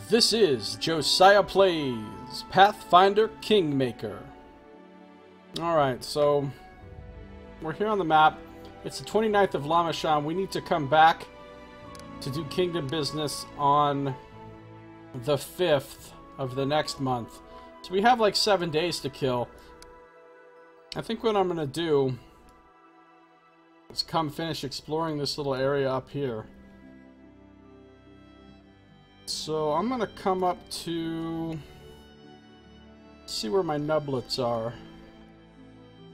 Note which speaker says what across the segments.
Speaker 1: This is Josiah Plays Pathfinder Kingmaker. Alright, so we're here on the map. It's the 29th of Lamasham. We need to come back to do kingdom business on the 5th of the next month. So we have like 7 days to kill. I think what I'm going to do is come finish exploring this little area up here. So I'm going to come up to see where my nublets are.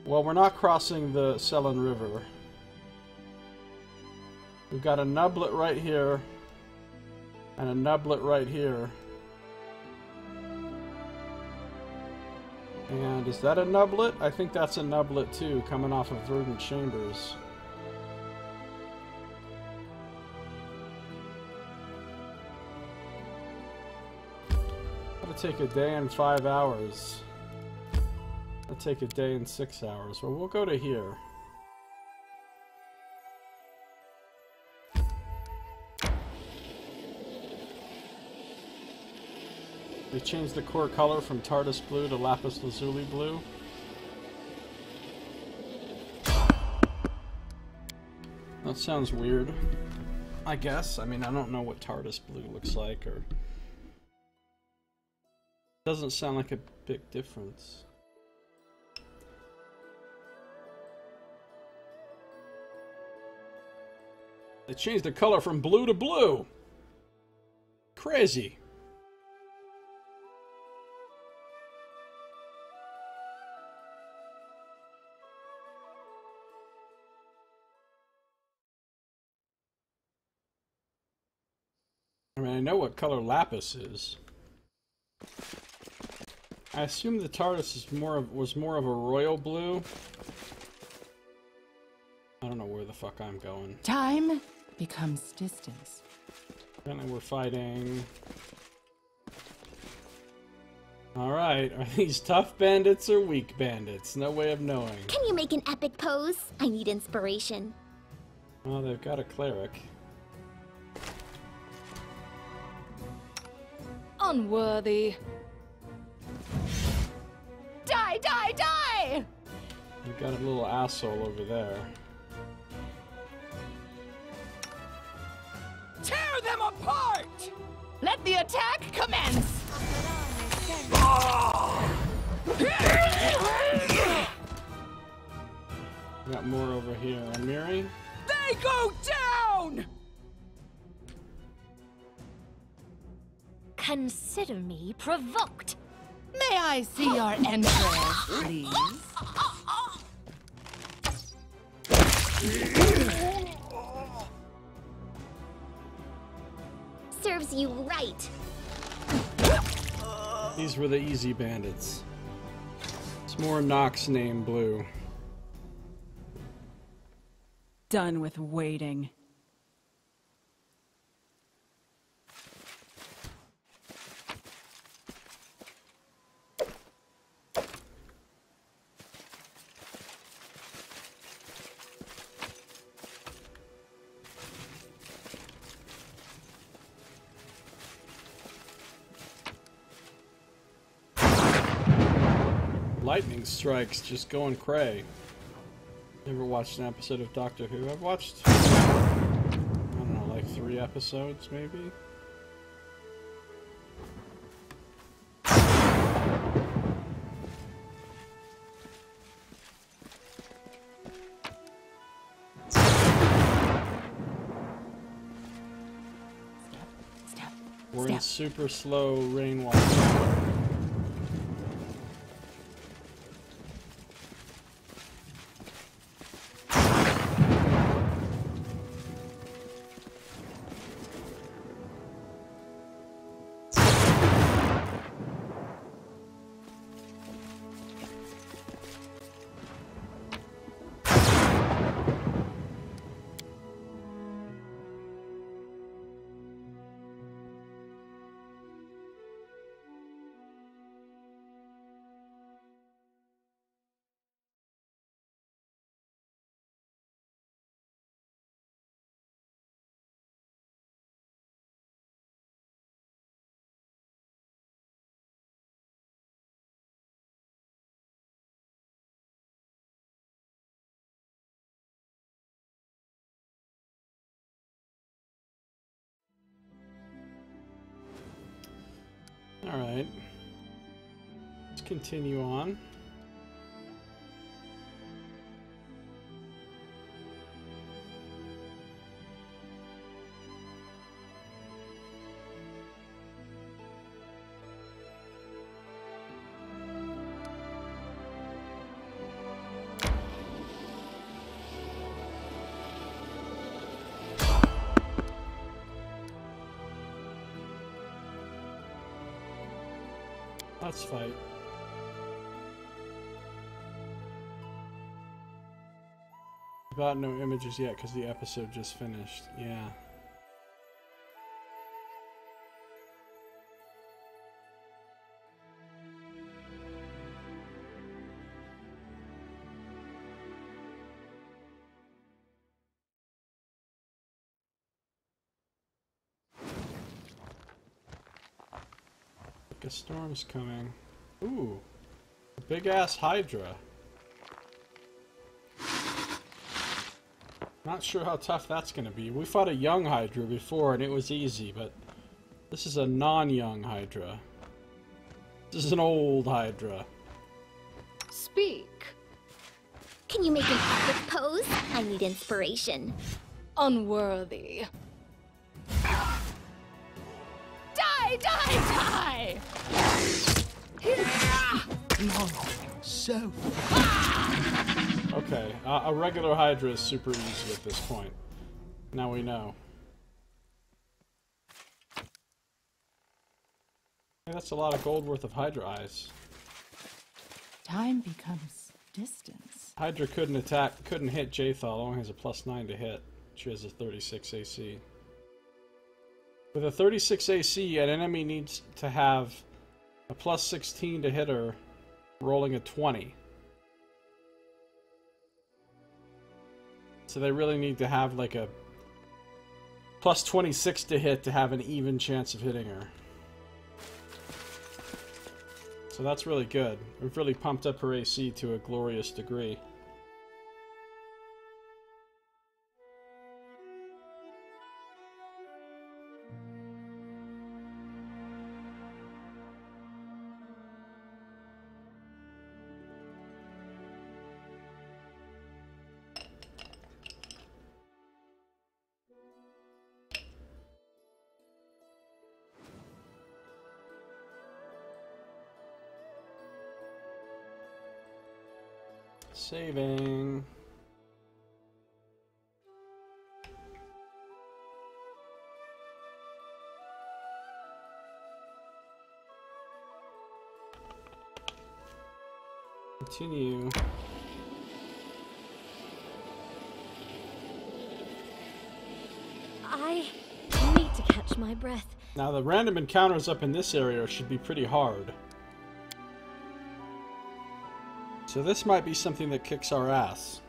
Speaker 1: Well, we're not crossing the Selin River. We've got a nublet right here and a nublet right here. And is that a nublet? I think that's a nublet too, coming off of Verdant Chambers. That'll take a day and 5 hours. That'll take a day and 6 hours. Well, we'll go to here. They changed the core color from TARDIS blue to lapis lazuli blue. That sounds weird, I guess. I mean, I don't know what TARDIS blue looks like, or... Doesn't sound like a big difference. They changed the color from blue to blue! Crazy! I mean, I know what color lapis is. I assume the TARDIS is was more of a royal blue. I don't know where the fuck I'm going.
Speaker 2: Time becomes distance.
Speaker 1: Apparently we're fighting... Alright, are these tough bandits or weak bandits? No way of knowing.
Speaker 3: Can you make an epic pose? I need inspiration.
Speaker 1: Well, they've got a cleric.
Speaker 2: Unworthy. Die, die, die!
Speaker 1: We've got a little asshole over there.
Speaker 2: Tear them apart! Let the attack commence!
Speaker 1: We got more over here. Amiri?
Speaker 2: They go down!
Speaker 3: Consider me provoked.
Speaker 2: May I see your entrails, please?
Speaker 3: Serves you right.
Speaker 1: These were the easy bandits. It's more Nox name blue.
Speaker 2: Done with waiting.
Speaker 1: Lightning strikes, just going cray. Never watched an episode of Doctor Who. I've watched, I don't know, like 3 episodes, maybe?
Speaker 2: Step.
Speaker 1: We're in super slow rainwater. Alright. Let's continue on. Let's fight. Got no images yet because the episode just finished. Yeah. A storm's coming. Ooh, a big ass Hydra. Not sure how tough that's gonna be. We fought a young Hydra before and it was easy, but this is a non-young Hydra. This is an old Hydra.
Speaker 3: Speak. Can you make an epic pose? I need inspiration.
Speaker 4: Unworthy.
Speaker 2: Die, die, die!
Speaker 5: So.
Speaker 1: Okay, a regular Hydra is super easy at this point. Now we know. Hey, that's a lot of gold worth of Hydra eyes.
Speaker 4: Time becomes distance.
Speaker 1: Hydra couldn't hit Jathal, only has a +9 to hit. She has a 36 AC. With a 36 AC, an enemy needs to have a +16 to hit her, rolling a 20. So they really need to have like a +26 to hit to have an even chance of hitting her. So that's really good. We've really pumped up her AC to a glorious degree. Saving. Continue.
Speaker 3: I need to catch my breath.
Speaker 1: Now the random encounters up in this area should be pretty hard. So this might be something that kicks our ass.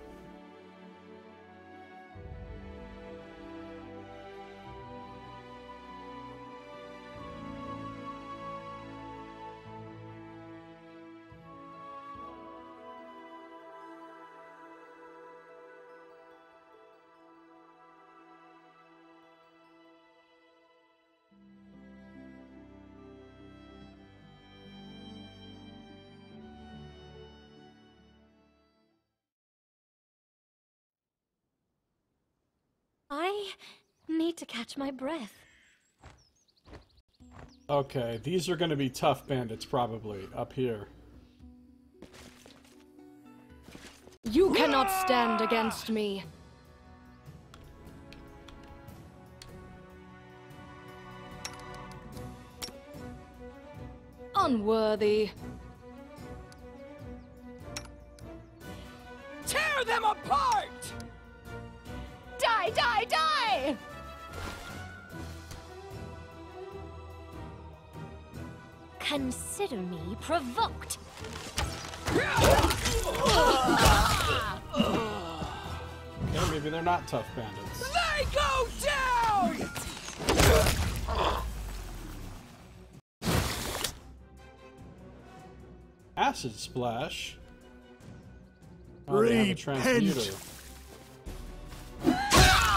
Speaker 3: I need to catch my breath.
Speaker 1: Okay, these are going to be tough bandits probably, up here.
Speaker 4: You cannot stand against me. Unworthy.
Speaker 2: Tear them apart! Die, die, die!
Speaker 3: Consider me provoked.
Speaker 1: Okay, maybe they're not tough bandits.
Speaker 2: They go down!
Speaker 1: Acid splash. Oh, they have a transmuter.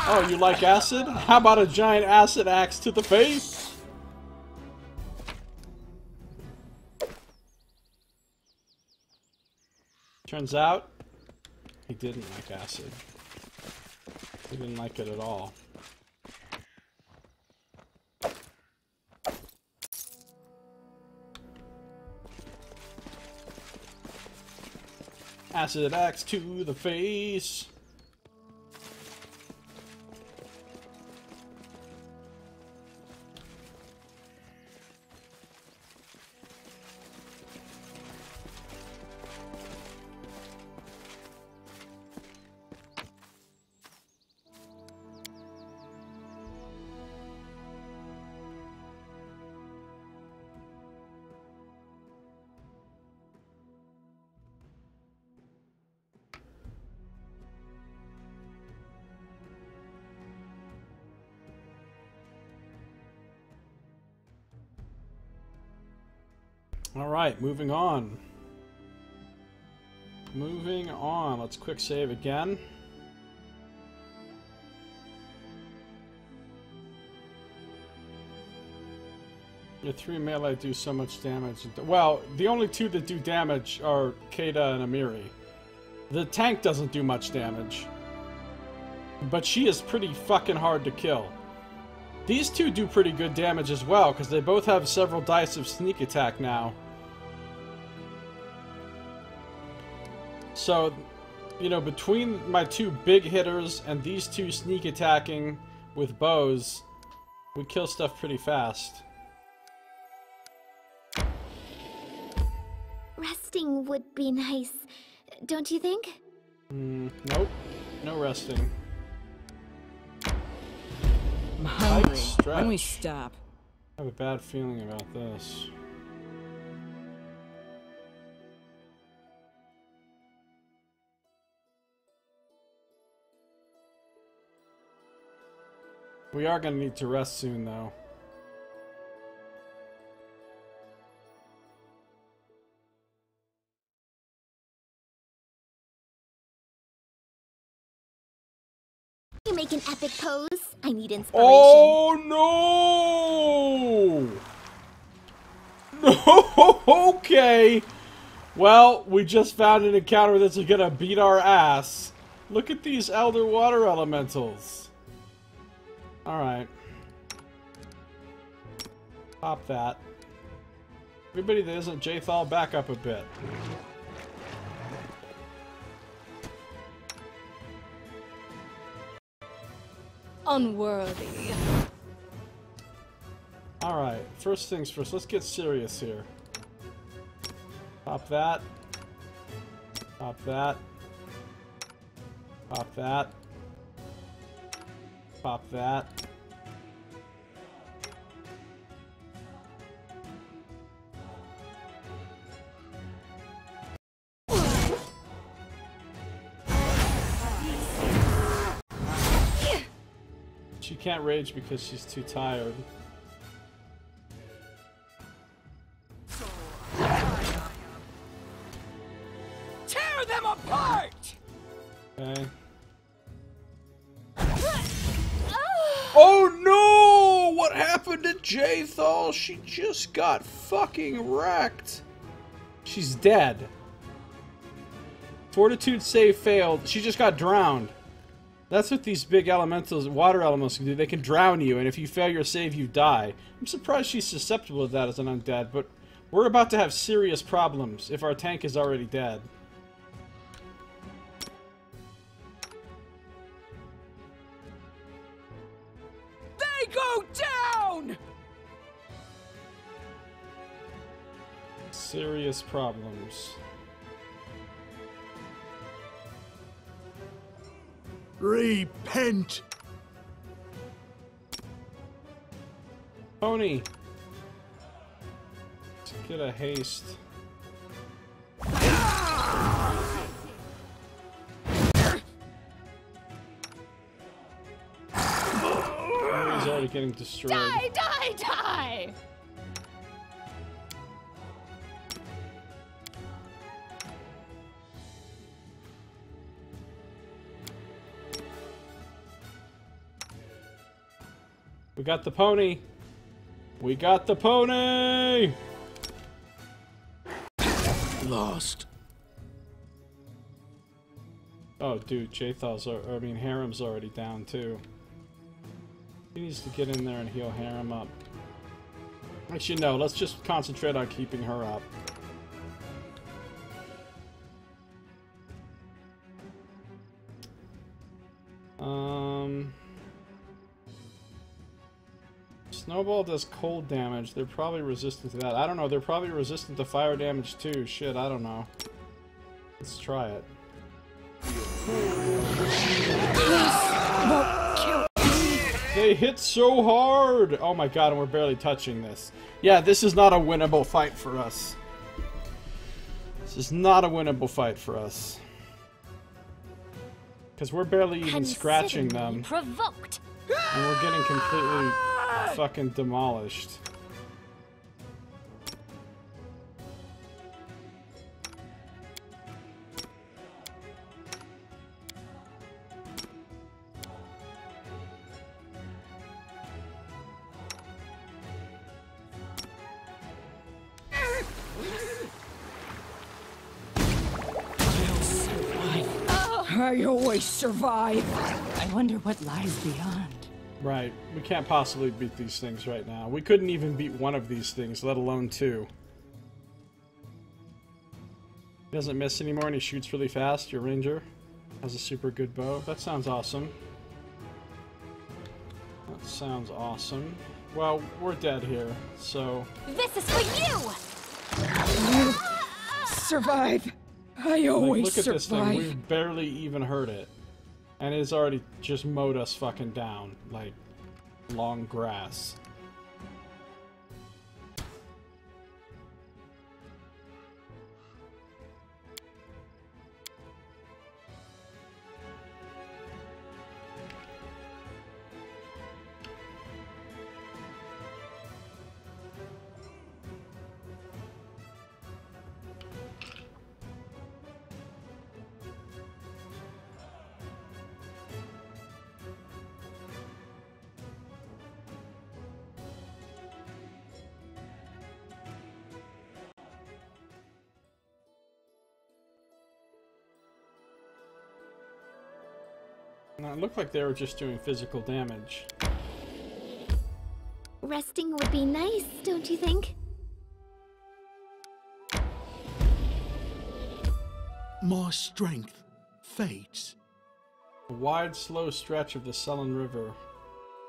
Speaker 1: Oh, you like acid? How about a giant acid axe to the face? Turns out, he didn't like acid. He didn't like it at all. Acid axe to the face. Alright, moving on. Moving on. Let's quick save again. Your 3 melee do so much damage. Well, the only 2 that do damage are Kata and Amiri. The tank doesn't do much damage. But she is pretty fucking hard to kill. These 2 do pretty good damage as well, because they both have several dice of sneak attack now. So, you know, between my 2 big hitters and these 2 sneak attacking with bows, we kill stuff pretty fast.
Speaker 3: Resting would be nice, don't you think?
Speaker 1: Nope. No resting.
Speaker 2: I'm hungry.
Speaker 1: Stretch.
Speaker 2: When we stop.
Speaker 1: I have a bad feeling about this. We are going to need to rest soon, though.
Speaker 3: You make an epic pose. I need inspiration.
Speaker 1: Oh no! No. Okay. Well, we just found an encounter that's gonna beat our ass. Look at these Elder Water Elementals. Alright. Pop that. Everybody that isn't Jathal, back up a bit.
Speaker 4: Unworthy.
Speaker 1: Alright, first things first, let's get serious here. Pop that. Pop that. Pop that. Pop that. She can't rage because she's too tired.
Speaker 2: Tear them apart!
Speaker 1: Okay. Oh no! What happened to Jathal? She just got fucking wrecked. She's dead. Fortitude save failed. She just got drowned. That's what these big elementals, water elementals can do. They can drown you, and if you fail your save, you die. I'm surprised she's susceptible to that as an undead, but we're about to have serious problems if our tank is already dead.
Speaker 2: They go down!
Speaker 1: Serious problems.
Speaker 5: Repent!
Speaker 1: Pony! Let's get a haste. He's already getting destroyed.
Speaker 2: Die, die, die!
Speaker 1: We got the pony! We got the pony!
Speaker 5: Lost.
Speaker 1: Oh, dude, Harem's already down, too. He needs to get in there and heal Harem up. Actually, no, let's just concentrate on keeping her up. Snowball does cold damage. They're probably resistant to that. I don't know. They're probably resistant to fire damage too. Shit, I don't know. Let's try it. They hit so hard! Oh my god, and we're barely touching this. Yeah, this is not a winnable fight for us. This is not a winnable fight for us. Because we're barely even scratching them.
Speaker 3: Provoked.
Speaker 1: And we're getting completely fucking demolished.
Speaker 2: I always survive.
Speaker 4: I wonder what lies beyond.
Speaker 1: Right. We can't possibly beat these things right now. We couldn't even beat one of these things, let alone two. He doesn't miss anymore and he shoots really fast. Your ranger has a super good bow. That sounds awesome. That sounds awesome. Well, we're dead here, so...
Speaker 3: This is for you!
Speaker 2: Survive. I always
Speaker 1: look at
Speaker 2: survive.
Speaker 1: this thing. We've barely even hurt it. And it's already just mowed us fucking down. Like, long grass. It looked like they were just doing physical damage.
Speaker 3: Resting would be nice, don't you think?
Speaker 5: My strength fades.
Speaker 1: A wide, slow stretch of the sullen river.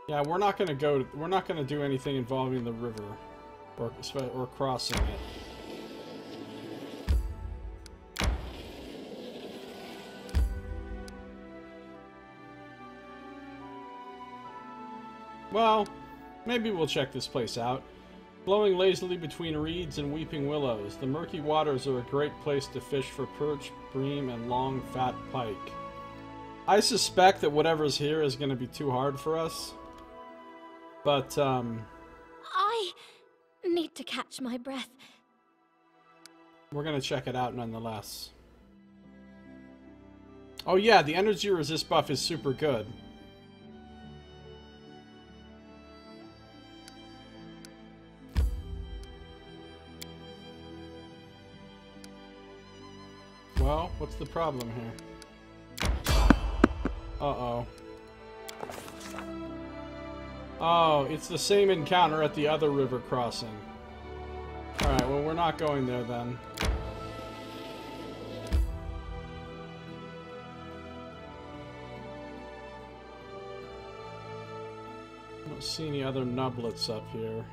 Speaker 1: Yeah, we're not gonna do anything involving the river, or crossing it. Well, maybe we'll check this place out. Flowing lazily between reeds and weeping willows, the murky waters are a great place to fish for perch, bream, and long, fat pike. I suspect that whatever's here is going to be too hard for us. But,
Speaker 3: I need to catch my breath.
Speaker 1: we're going to check it out nonetheless. Oh yeah, the energy resist buff is super good. Well, what's the problem here? Uh-oh. Oh, it's the same encounter at the other river crossing. Alright, well, we're not going there then. I don't see any other nublets up here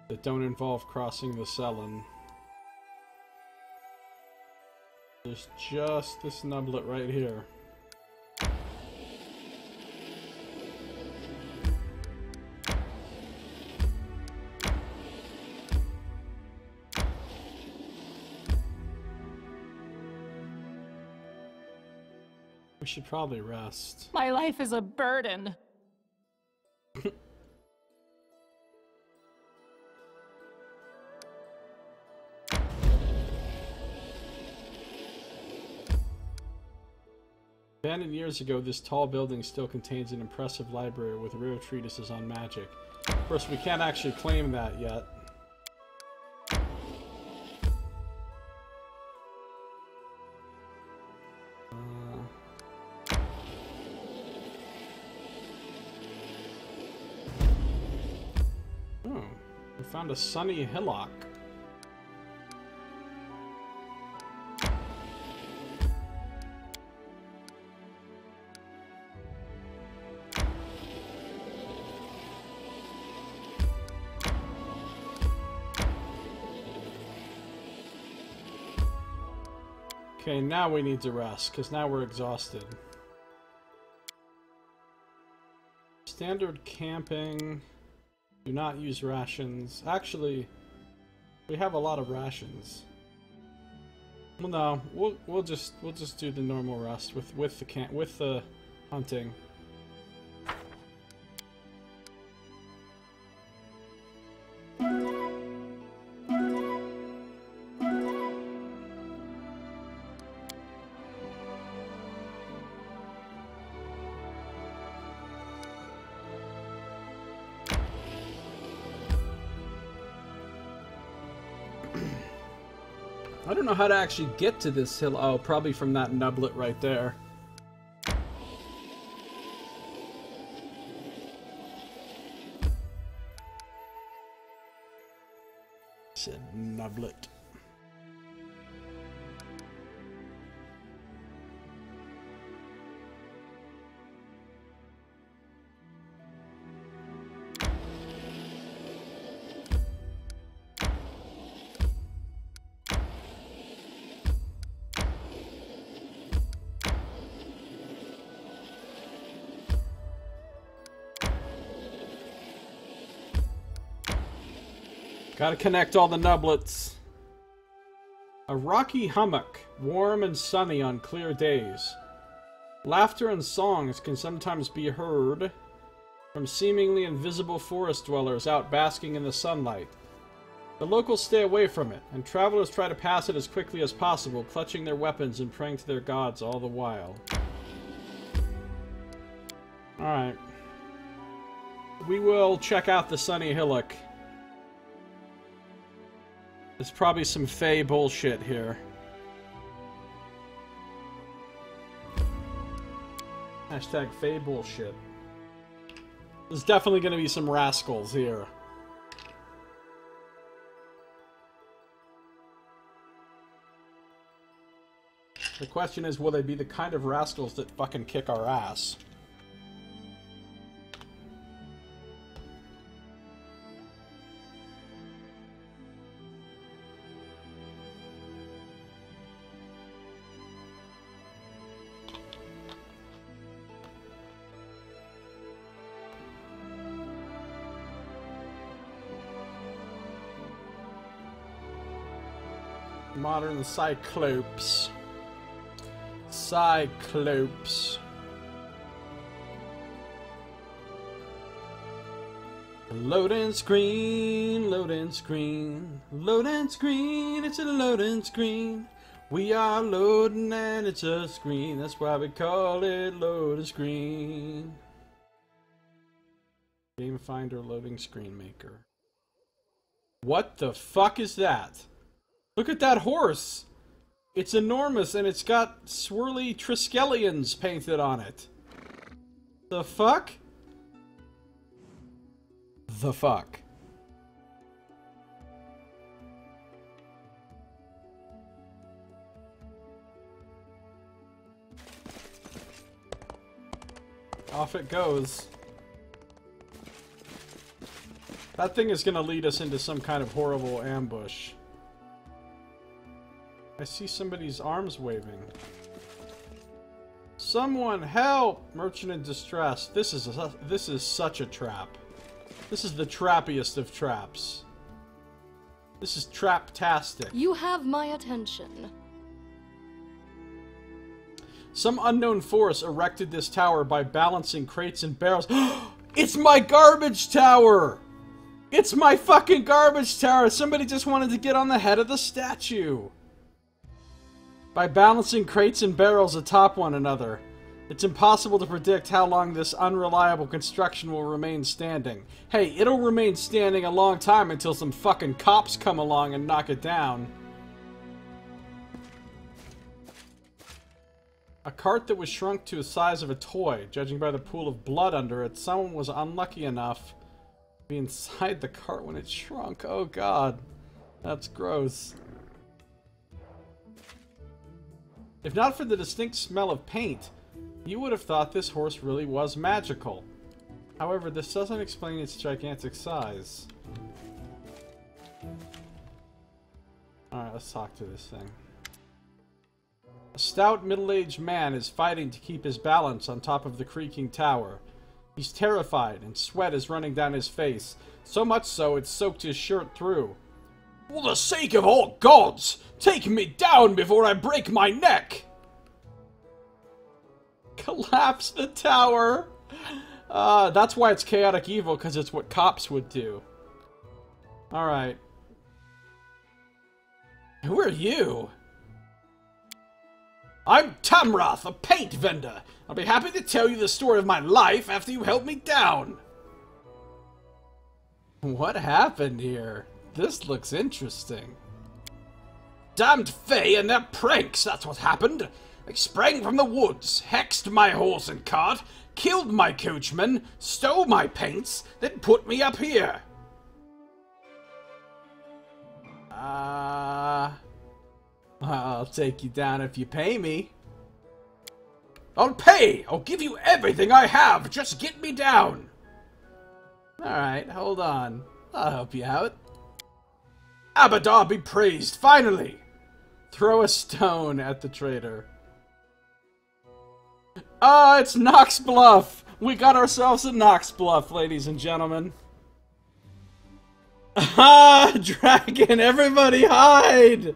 Speaker 1: that don't involve crossing the Sellen. There's just this nublet right here. We should probably rest.
Speaker 4: My life is a burden.
Speaker 1: Abandoned years ago, this tall building still contains an impressive library with rare treatises on magic. Of course, we can't actually claim that yet. Oh, we found a sunny hillock. Okay, now we need to rest, because now we're exhausted. Standard camping. Do not use rations. Actually, we have a lot of rations. Well, no, we'll just do the normal rest with the hunting. I don't know how to actually get to this hill. Oh, probably from that nublet right there. Said nublet. Gotta connect all the nublets. A rocky hummock, warm and sunny on clear days. Laughter and songs can sometimes be heard from seemingly invisible forest dwellers out basking in the sunlight. The locals stay away from it, and travelers try to pass it as quickly as possible, clutching their weapons and praying to their gods all the while. Alright. We will check out the sunny hillock. There's probably some Fey bullshit here. Hashtag Fey bullshit. There's definitely going to be some rascals here. The question is, will they be the kind of rascals that fucking kick our ass? Modern Cyclopes. Cyclopes. Loading screen, loading screen, loading screen, it's a loading screen. We are loading and it's a screen, that's why we call it loading screen. Game Finder loading screen maker. What the fuck is that? Look at that horse! It's enormous and it's got swirly Triskelions painted on it. The fuck? The fuck? Off it goes. That thing is gonna lead us into some kind of horrible ambush. I see somebody's arms waving. Someone help! Merchant in distress. This is such a trap. This is the trappiest of traps. This is trap-tastic.
Speaker 6: You have my attention.
Speaker 1: Some unknown force erected this tower by balancing crates and barrels. It's my garbage tower! It's my fucking garbage tower! Somebody just wanted to get on the head of the statue. By balancing crates and barrels atop one another. It's impossible to predict how long this unreliable construction will remain standing. Hey, it'll remain standing a long time until some fucking cops come along and knock it down. A cart that was shrunk to the size of a toy. Judging by the pool of blood under it, someone was unlucky enough Be inside the cart when it shrunk. Oh god. That's gross. If not for the distinct smell of paint, you would have thought this horse really was magical. However, this doesn't explain its gigantic size. Alright, let's talk to this thing. A stout, middle-aged man is fighting to keep his balance on top of the creaking tower. He's terrified, and sweat is running down his face, so much so it's soaked his shirt through. For the sake of all gods, take me down before I break my neck! Collapse the tower! That's why it's chaotic evil, because it's what cops would do. Alright. Who are you? I'm Tamra, the paint vendor. I'll be happy to tell you the story of my life after you help me down. What happened here? This looks interesting. Damned Fae and their pranks, that's what happened. They sprang from the woods, hexed my horse and cart, killed my coachman, stole my paints, then put me up here. I'll take you down if you pay me. I'll pay! I'll give you everything I have, just get me down. Alright, hold on. I'll help you out. Abadar be praised, finally! Throw a stone at the traitor. It's Nox Bluff! We got ourselves a Nox Bluff, ladies and gentlemen. Dragon! Everybody hide!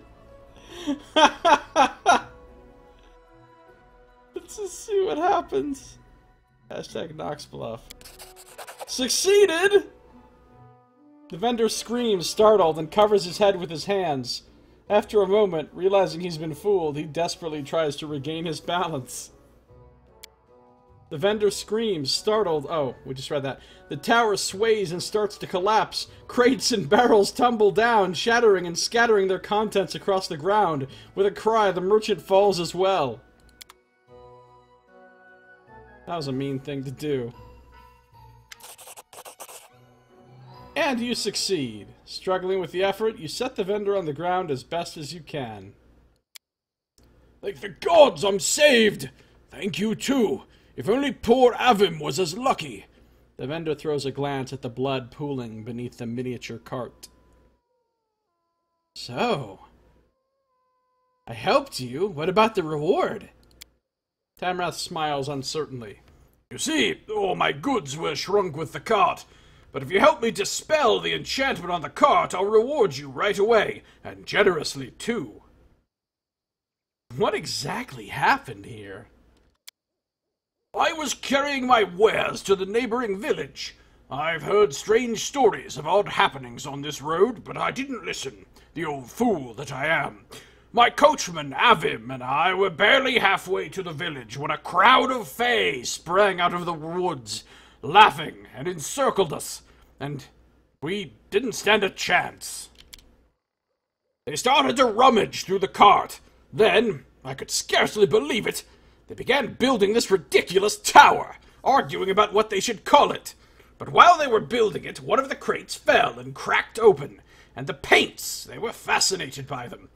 Speaker 1: Let's just see what happens. Hashtag Nox Bluff. Succeeded! The vendor screams, startled, and covers his head with his hands. After a moment, realizing he's been fooled, he desperately tries to regain his balance. The vendor screams, startled. Oh, we just read that. The tower sways and starts to collapse. Crates and barrels tumble down, shattering and scattering their contents across the ground. With a cry, the merchant falls as well. That was a mean thing to do. And you succeed. Struggling with the effort, you set the vendor on the ground as best as you can. Thank the gods, I'm saved! Thank you too. If only poor Avim was as lucky. The vendor throws a glance at the blood pooling beneath the miniature cart. So, I helped you. What about the reward? Tamrath smiles uncertainly. You see, all my goods were shrunk with the cart. But if you help me dispel the enchantment on the cart, I'll reward you right away, and generously too. What exactly happened here? I was carrying my wares to the neighboring village. I've heard strange stories of odd happenings on this road, but I didn't listen, the old fool that I am. My coachman, Avim, and I were barely halfway to the village when a crowd of Fae sprang out of the woods, laughing, and encircled us, and we didn't stand a chance. They started to rummage through the cart. Then, I could scarcely believe it, they began building this ridiculous tower, arguing about what they should call it. But while they were building it, one of the crates fell and cracked open, and the paints, they were fascinated by them.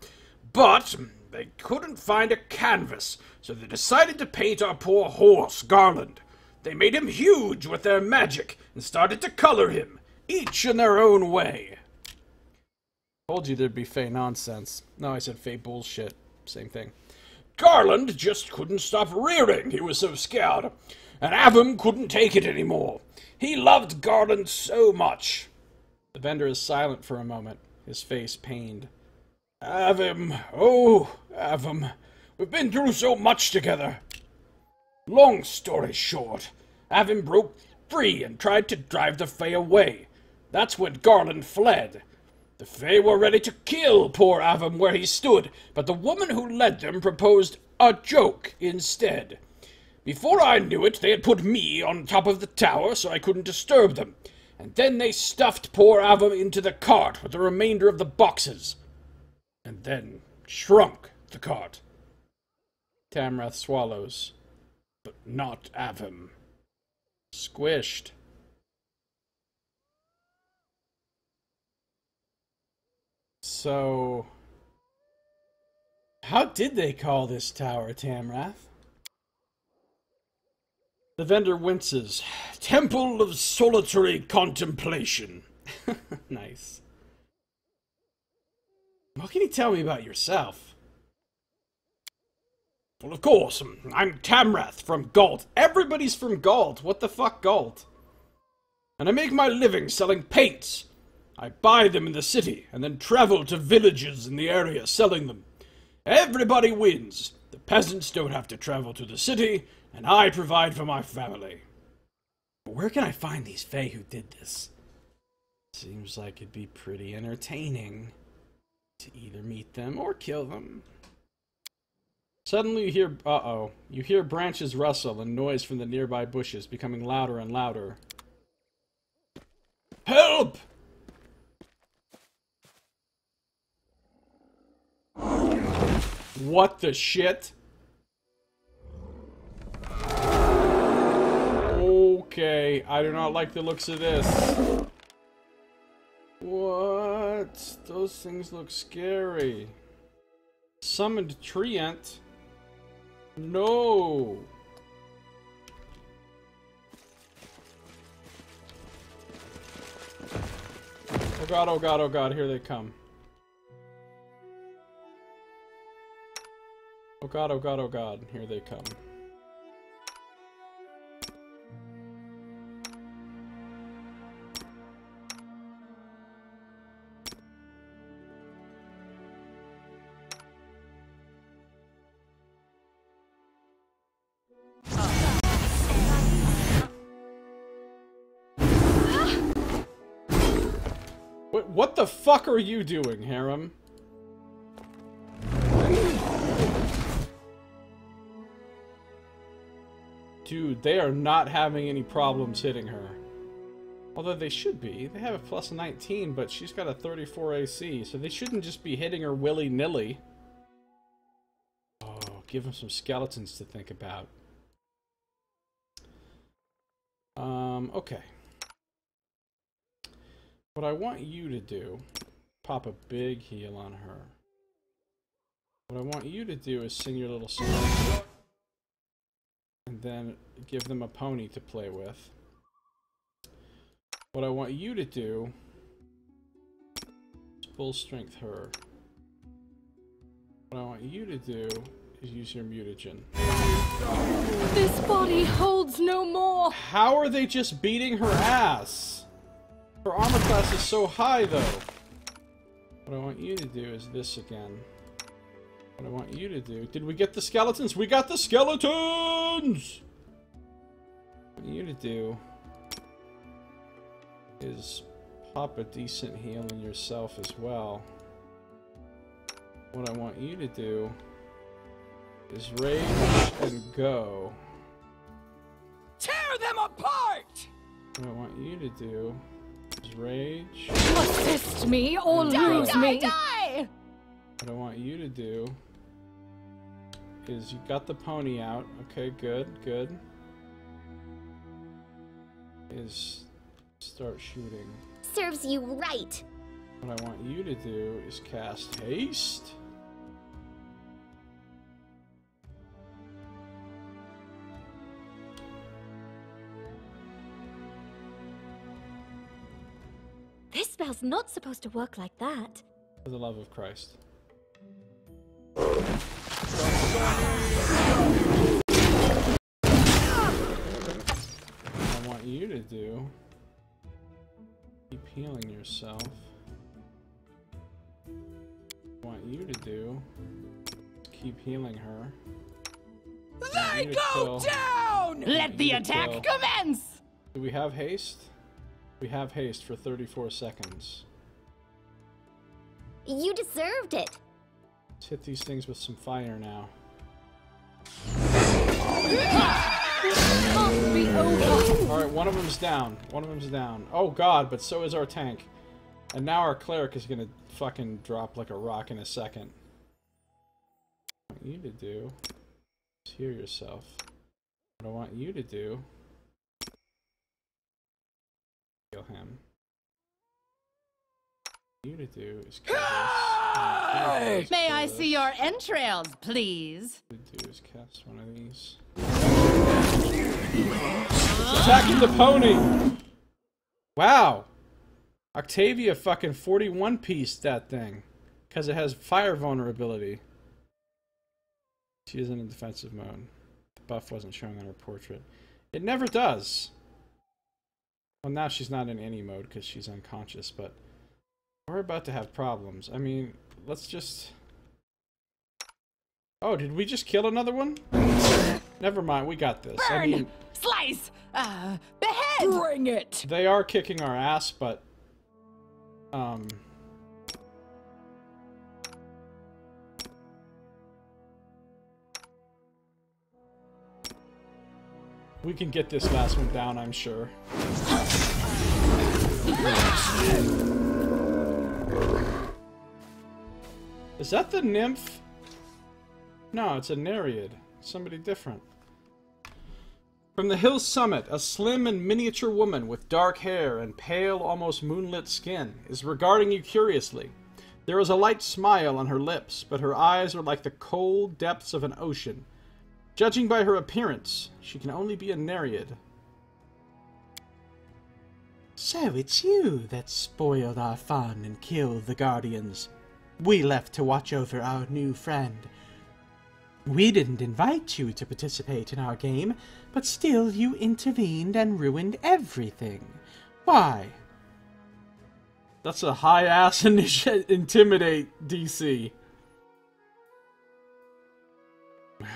Speaker 1: But they couldn't find a canvas, so they decided to paint our poor horse, Garland. They made him huge with their magic, and started to color him, each in their own way. Told you there'd be Fae nonsense. No, I said Fae bullshit. Same thing. Garland just couldn't stop rearing, he was so scared. And Avim couldn't take it anymore. He loved Garland so much. The vendor is silent for a moment, his face pained. Avim, oh, Avim, we've been through so much together. Long story short, Avim broke free and tried to drive the Fae away. That's when Garland fled. The Fae were ready to kill poor Avim where he stood, but the woman who led them proposed a joke instead. Before I knew it, they had put me on top of the tower so I couldn't disturb them, and then they stuffed poor Avim into the cart with the remainder of the boxes, and then shrunk the cart. Tamrath swallows, but not Avim. Squished. so... How did they call this tower, Tamra? The vendor winces. Temple of Solitary Contemplation. Nice. What can you tell me about yourself? Well, of course, I'm Tamrath from Galt. Everybody's from Galt. What the fuck, Galt? And I make my living selling paints. I buy them in the city, and then travel to villages in the area selling them. Everybody wins. The peasants don't have to travel to the city, and I provide for my family. But where can I find these Fae who did this? Seems like it'd be pretty entertaining to either meet them or kill them. Suddenly you hear, you hear branches rustle and noise from the nearby bushes becoming louder and louder. Help! What the shit? Okay, I do not like the looks of this. What? Those things look scary. Summoned Treant? No! Oh god, oh god, oh god, here they come. Oh god, oh god, oh god, here they come. What the fuck are you doing, Harem? Dude, they are not having any problems hitting her. Although they should be. They have a plus 19, but she's got a 34 AC, so they shouldn't just be hitting her willy-nilly. Oh, give them some skeletons to think about. Okay. What I want you to do, pop a big heal on her. What I want you to do is sing your little song. And then give them a pony to play with. What I want you to do is full strength her. What I want you to do is use your mutagen.
Speaker 6: This body holds no more!
Speaker 1: How are they just beating her ass? Her armor class is so high, though. What I want you to do is this again. What I want you to do... Did we get the skeletons? We got the skeletons! What I want you to do is pop a decent heal in yourself as well. What I want you to do is rage and go.
Speaker 2: Tear them apart!
Speaker 1: What I want you to do is rage.
Speaker 6: Assist me or lose me!
Speaker 2: Die!
Speaker 1: What I want you to do is you got the pony out. Okay, good, good. Is start shooting.
Speaker 3: Serves you right.
Speaker 1: What I want you to do is cast haste.
Speaker 3: This spell's not supposed to work like that.
Speaker 1: For the love of Christ. What I want you to do, keep healing yourself. What I want you to do, keep healing her.
Speaker 2: They go down! Let the attack commence!
Speaker 1: Do we have haste? We have haste for 34 seconds.
Speaker 3: You deserved it.
Speaker 1: Let's hit these things with some fire now. Alright, one of them's down. One of them's down. Oh god, but so is our tank. And now our cleric is gonna fucking drop like a rock in a second. What I want you to do is heal yourself. What I want you to do, heal him. What you to do is kill this.
Speaker 4: May I see your entrails, please?
Speaker 1: What we do is cast one of these. Attacking the pony! Wow! Octavia fucking 41-pieced that thing. Because it has fire vulnerability. She isn't in defensive mode. The buff wasn't showing on her portrait. It never does! Well, now she's not in any mode because she's unconscious, but we're about to have problems. I mean, let's just... Oh, did we just kill another one? Never mind, we got this.
Speaker 4: Burn!
Speaker 1: I mean,
Speaker 4: Slice! Behead!
Speaker 6: Bring it!
Speaker 1: they are kicking our ass, but... we can get this last one down, I'm sure. Is that the nymph? No, it's a Nereid. Somebody different. From the hill's summit, a slim and miniature woman with dark hair and pale, almost moonlit skin is regarding you curiously. There is a light smile on her lips, but her eyes are like the cold depths of an ocean. Judging by her appearance, she can only be a Nereid.
Speaker 7: So it's you that spoiled our fun and killed the Guardians. We left to watch over our new friend. We didn't invite you to participate in our game, but still you intervened and ruined everything. Why?
Speaker 1: That's a high-ass intimidate DC.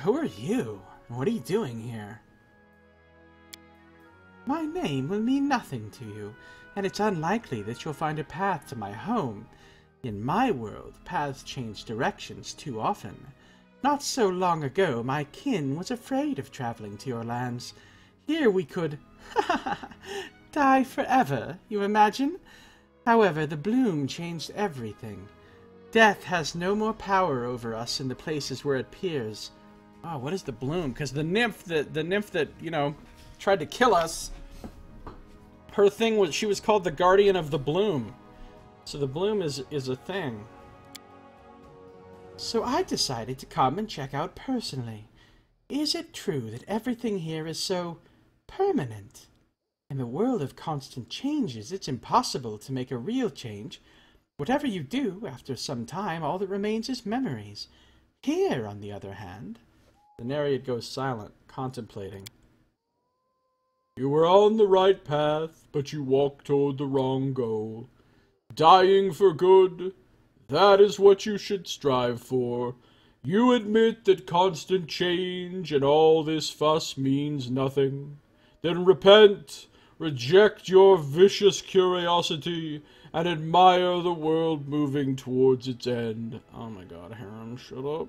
Speaker 7: Who are you? What are you doing here? My name will mean nothing to you, and it's unlikely that you'll find a path to my home. In my world, paths change directions too often. Not so long ago, my kin was afraid of traveling to your lands. Here we could die forever, you imagine? However, the bloom changed everything. Death has no more power over us in the places where it peers.
Speaker 1: Oh, what is the bloom? Because the nymph that, you know, tried to kill us, her thing was, she was called the Guardian of the Bloom. So the bloom is a thing.
Speaker 7: So I decided to come and check out personally. Is it true that everything here is so permanent? In the world of constant changes, it's impossible to make a real change. Whatever you do, after some time, all that remains is memories. Here, on the other hand...
Speaker 1: The Nereid goes silent, contemplating. You were on the right path, but you walked toward the wrong goal. Dying for good, that is what you should strive for. You admit that constant change and all this fuss means nothing. Then repent, reject your vicious curiosity, and admire the world moving towards its end. Oh my god, Harem, shut up.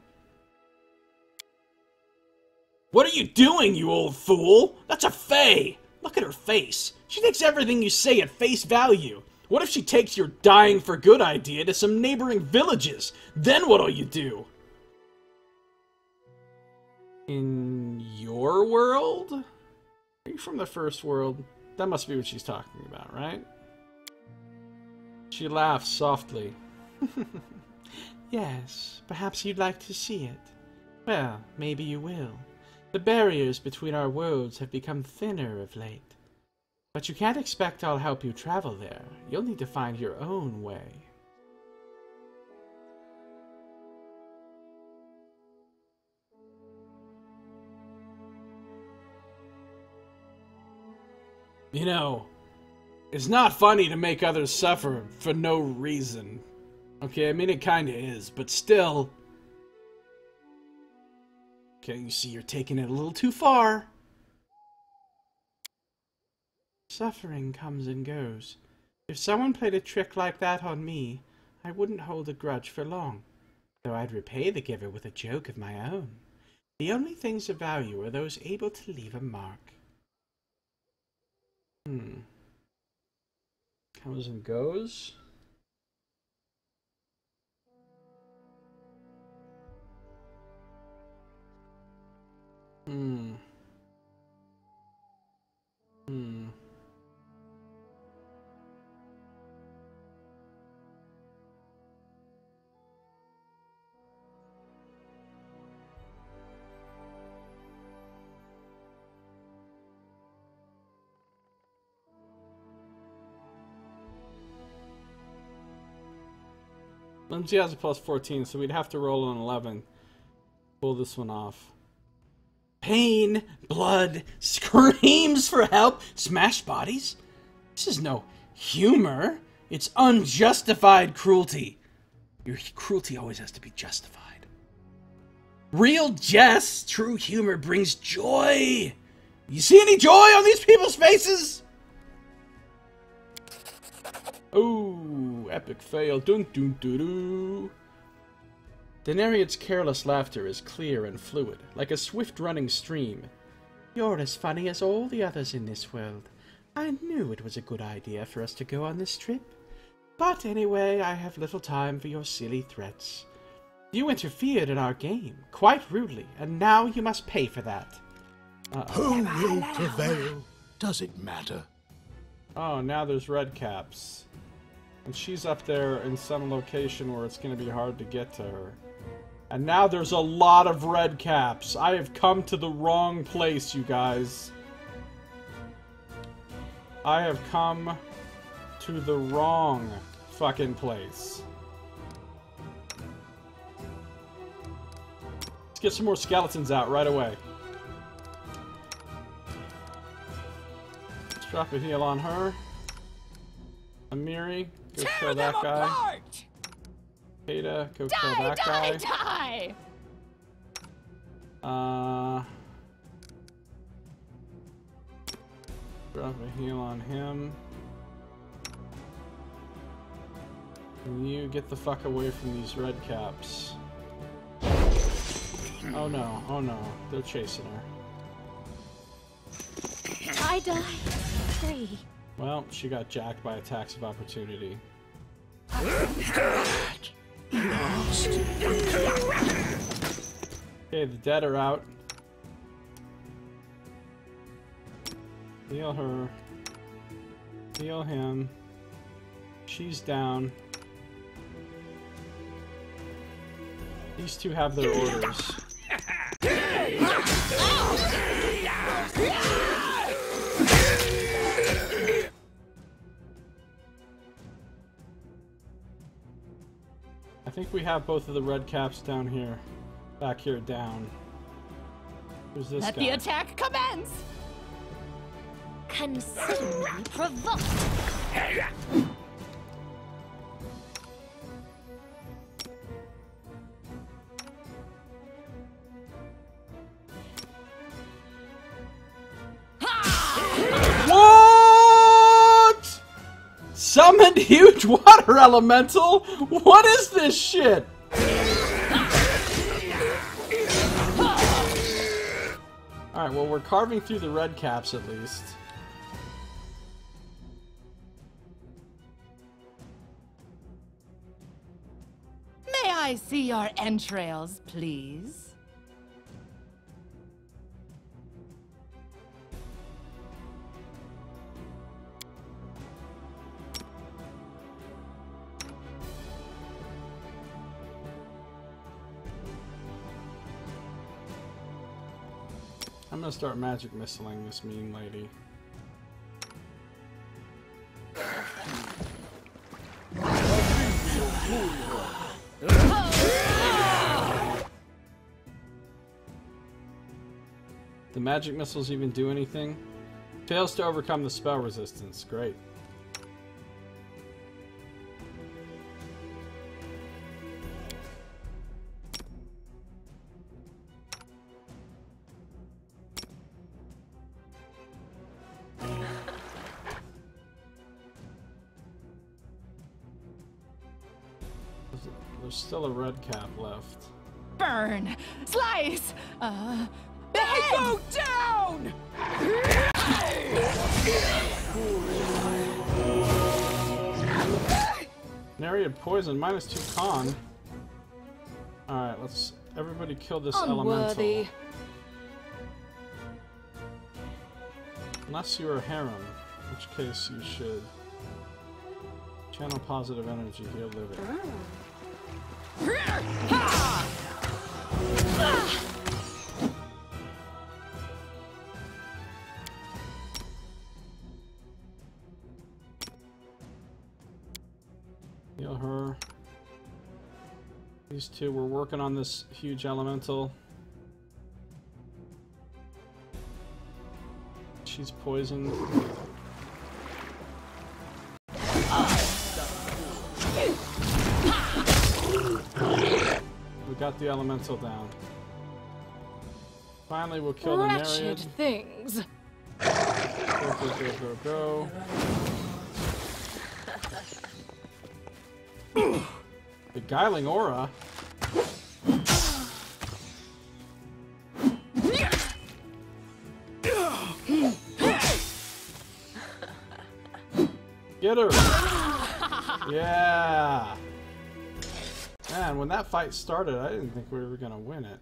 Speaker 1: What are you doing, you old fool? That's a fae! Look at her face. She takes everything you say at face value. What if she takes your dying for good idea to some neighboring villages? Then what'll you do? In your world? Are you from the first world? That must be what she's talking about, right? She laughs softly.
Speaker 7: Yes, perhaps you'd like to see it. Well, maybe you will. The barriers between our worlds have become thinner of late. But you can't expect I'll help you travel there. You'll need to find your own way.
Speaker 1: You know, it's not funny to make others suffer for no reason. Okay, I mean it kinda is, but still... Okay, you see you're taking it a little too far.
Speaker 7: Suffering comes and goes. If someone played a trick like that on me, I wouldn't hold a grudge for long, though I'd repay the giver with a joke of my own. The only things of value are those able to leave a mark.
Speaker 1: Comes and goes. Lindsay has a plus 14, so we'd have to roll an 11. Pull this one off.
Speaker 7: Pain, blood, screams for help, smashed bodies? This is no humor. It's unjustified cruelty. Your cruelty always has to be justified. Real jest, true humor brings joy. You see any joy on these people's faces?
Speaker 1: Ooh, epic fail. Dun dun dun dun. The Nereid's careless laughter is clear and fluid, like a swift-running stream.
Speaker 7: You're as funny as all the others in this world. I knew it was a good idea for us to go on this trip. But anyway, I have little time for your silly threats. You interfered in our game, quite rudely, and now you must pay for that.
Speaker 5: Who will prevail? Does it matter?
Speaker 1: Oh, now there's Redcaps. And she's up there in some location where it's going to be hard to get to her. And now there's a lot of Redcaps. I have come to the wrong place, you guys. I have come to the wrong fucking place. Let's get some more skeletons out right away. Let's drop a heal on her. Amiri, go kill that guy. Ada, go kill that guy.
Speaker 4: Die!
Speaker 1: Drop a heal on him. And you get the fuck away from these Redcaps. Oh no, oh no, they're chasing her.
Speaker 3: I die free.
Speaker 1: Well, she got jacked by attacks of opportunity. Okay, the dead are out. Heal her. Heal him. She's down. These two have their orders. I think we have both of the Redcaps down here. Back here down. Who's this
Speaker 4: Let
Speaker 1: guy?
Speaker 4: the attack commence!
Speaker 3: Consider me provoked.
Speaker 1: What? Summoned huge water elemental? What is this shit? Alright, well, we're carving through the Redcaps at least.
Speaker 4: May I see your entrails, please?
Speaker 1: I'm gonna start magic missiling this mean lady. The magic missiles even do anything? Fails to overcome the spell resistance. Great. There's still a Redcap left.
Speaker 4: Burn! Slice! Behead!
Speaker 2: Go down!
Speaker 1: Nereid poison, -2 con. Alright, let's everybody kill this
Speaker 6: Unworthy.
Speaker 1: elemental. Unless you're a harem, in which case you should channel positive energy, heal living. Heal her. These two were working on this huge elemental. She's poisoned. We got the elemental down. Finally, we'll kill the
Speaker 6: Wretched
Speaker 1: Nereid.
Speaker 6: things.
Speaker 1: Go, go, go, go, go. Beguiling aura. Get her! Yeah! Man, when that fight started, I didn't think we were gonna win it.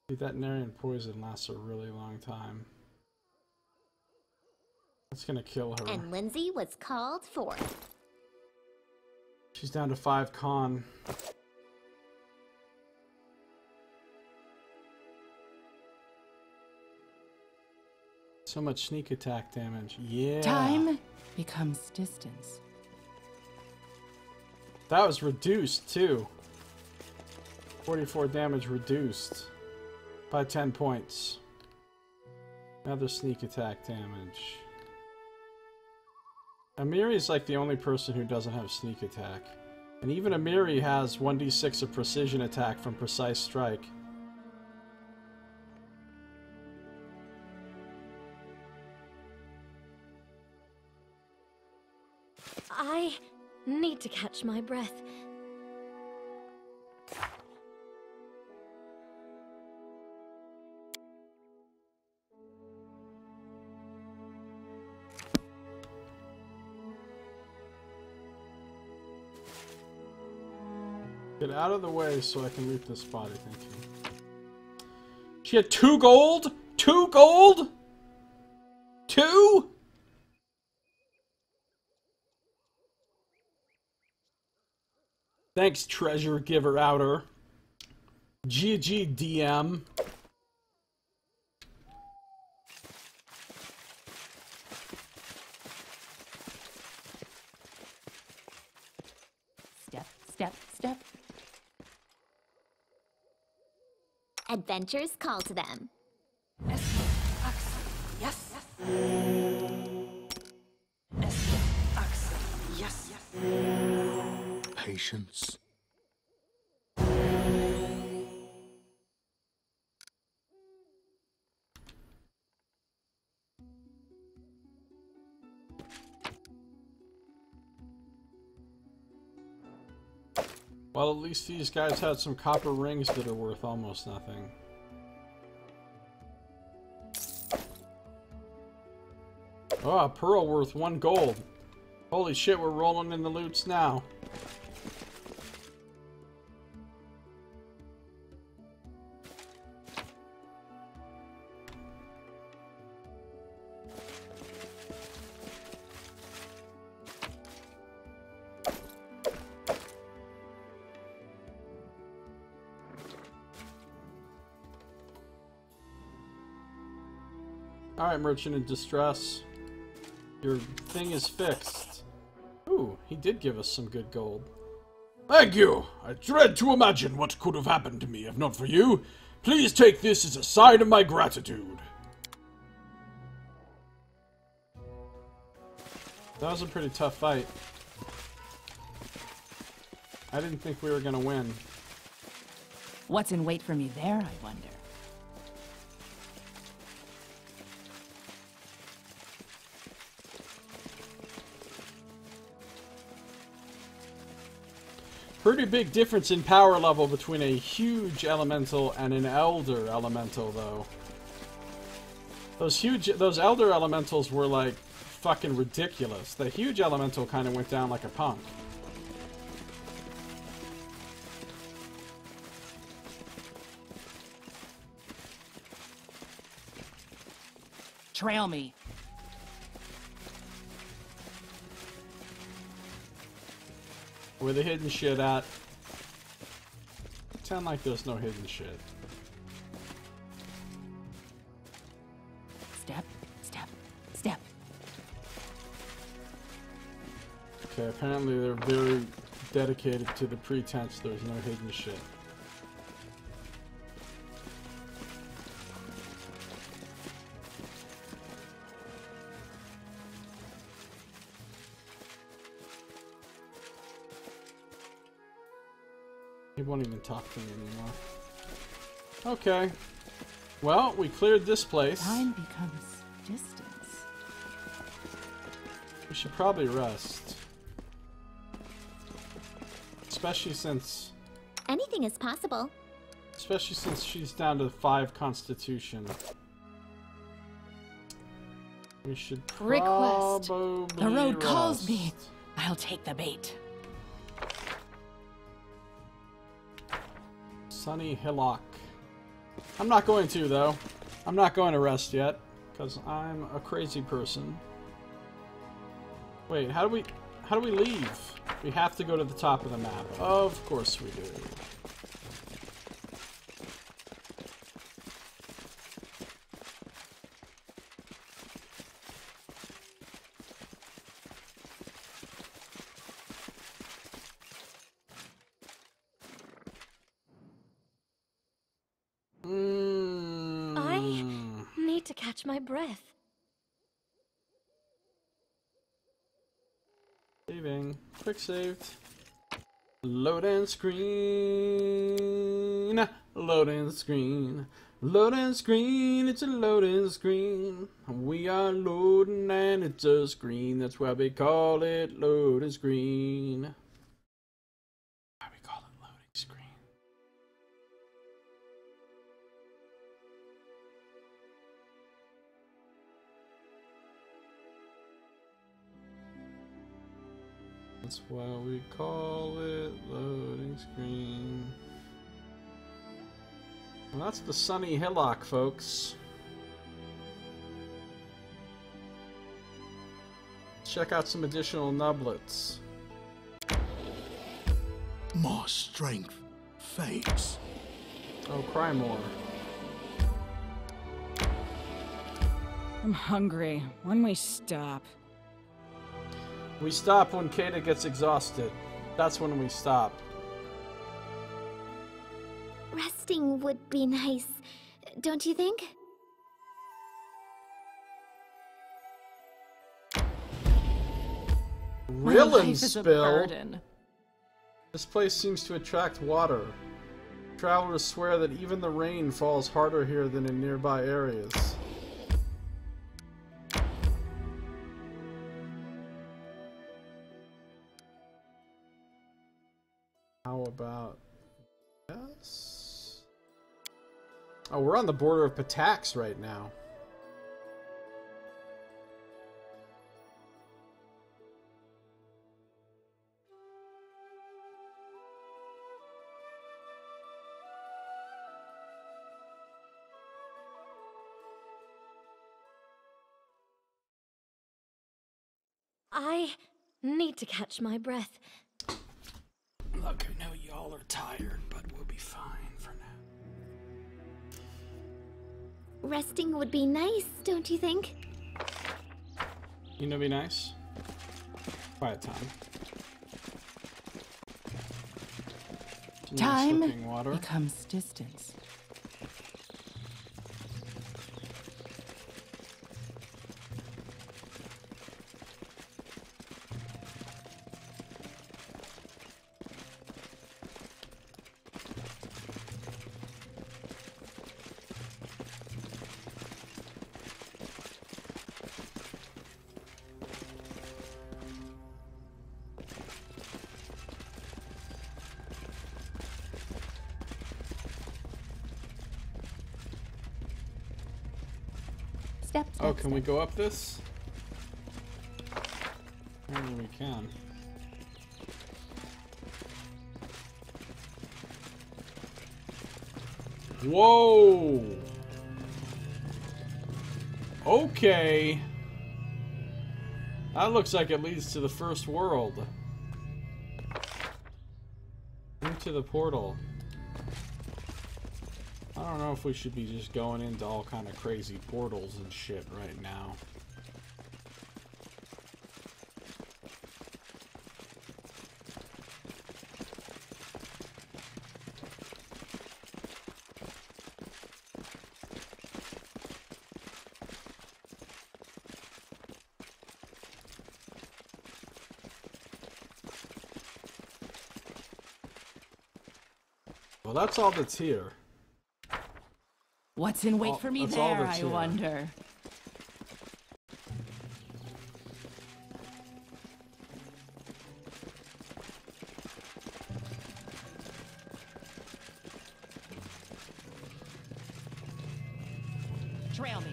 Speaker 1: Dude, that Nereid poison lasts a really long time. That's gonna kill her.
Speaker 3: And Lindsay was called forth.
Speaker 1: She's down to 5 con. So much sneak attack damage. Yeah.
Speaker 4: Time becomes distance.
Speaker 1: That was reduced too. 44 damage reduced by 10 points. Another sneak attack damage. Amiri is like the only person who doesn't have sneak attack. And even Amiri has 1d6 of precision attack from precise strike.
Speaker 3: I need to catch my breath.
Speaker 1: Get out of the way so I can loot this body, thank you. She had 2 gold? 2 gold? 2? Thanks, treasure giver outer. GG DM.
Speaker 4: Step, step, step.
Speaker 3: Adventures call to them.
Speaker 4: Yes. Yes.
Speaker 5: Patience.
Speaker 1: Well, at least these guys had some copper rings that are worth almost nothing. Oh, a pearl worth 1 gold. Holy shit, we're rolling in the loots now. Alright, merchant in distress. Your thing is fixed. Ooh, he did give us some good gold.
Speaker 5: Thank you. I dread to imagine what could have happened to me if not for you. Please take this as a sign of my gratitude.
Speaker 1: That was a pretty tough fight. I didn't think we were gonna win.
Speaker 4: What's in wait for me there, I wonder?
Speaker 1: Pretty big difference in power level between a huge elemental and an elder elemental, though. Those elder elementals were like fucking ridiculous. The huge elemental kind of went down like a punk.
Speaker 4: Trail me.
Speaker 1: Where the hidden shit at? Pretend like there's no hidden shit.
Speaker 4: Step, step, step.
Speaker 1: Okay, apparently they're very dedicated to the pretense there's no hidden shit. He won't even talk to me anymore. Okay. Well, we cleared this place.
Speaker 4: Time becomes distance.
Speaker 1: We should probably rest. Especially since
Speaker 3: Anything is possible.
Speaker 1: she's down to 5 constitution. We should
Speaker 4: Request.
Speaker 1: probably
Speaker 4: The road
Speaker 1: rest.
Speaker 4: calls me. I'll take the bait.
Speaker 1: Sunny Hillock. I'm not going to, though. I'm not going to rest yet, because I'm a crazy person. Wait, how do we leave? We have to go to the top of the map. Of course we do.
Speaker 6: I need to catch my breath.
Speaker 1: Saving. Quick saved. Loading screen. Loading screen. Loading screen. It's a loading screen. We are loading and it's a screen. That's why we call it loading screen. Why we call it loading screen. That's why we call it loading screen. Well, that's the Sunny Hillock, folks. Let's check out some additional nublets.
Speaker 8: My strength fades.
Speaker 1: Oh, cry more.
Speaker 4: I'm hungry. When we stop.
Speaker 1: We stop when Kata gets exhausted. That's when we stop.
Speaker 3: Resting would be nice, don't you think?
Speaker 4: My
Speaker 1: Rillin
Speaker 4: life is a
Speaker 1: spill.
Speaker 4: burden.
Speaker 1: This place seems to attract water. Travelers swear that even the rain falls harder here than in nearby areas. How about yes? Oh, we're on the border of Patax right now.
Speaker 6: I need to catch my breath.
Speaker 1: Look, I know y'all are tired, but we'll be fine for now.
Speaker 3: Resting would be nice, don't you think?
Speaker 1: You know, be nice. Quiet time. Some nice
Speaker 4: Time
Speaker 1: looking water.
Speaker 4: becomes distance. Step, step,
Speaker 1: Oh, can we
Speaker 4: step.
Speaker 1: go up this? Apparently we can. Whoa! Okay. That looks like it leads to the first world. Into the portal. I don't know if we should be just going into all kind of crazy portals and shit right now. Well, that's all that's here.
Speaker 4: What's in wait for me
Speaker 1: that's all
Speaker 4: there,
Speaker 1: that's
Speaker 4: I
Speaker 1: here.
Speaker 4: wonder? Trail me.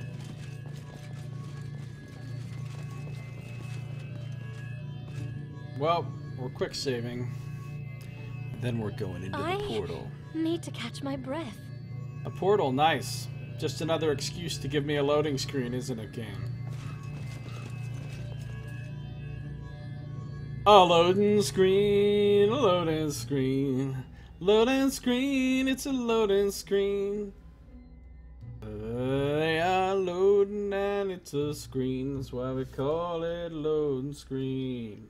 Speaker 1: Well, we're quick saving. Then we're going into the portal.
Speaker 6: Need to catch my breath.
Speaker 1: A portal, nice. Just another excuse to give me a loading screen, isn't it, game? A loading screen, a loading screen. Loading screen, it's a loading screen. They are loading and it's a screen. That's why we call it loading screen.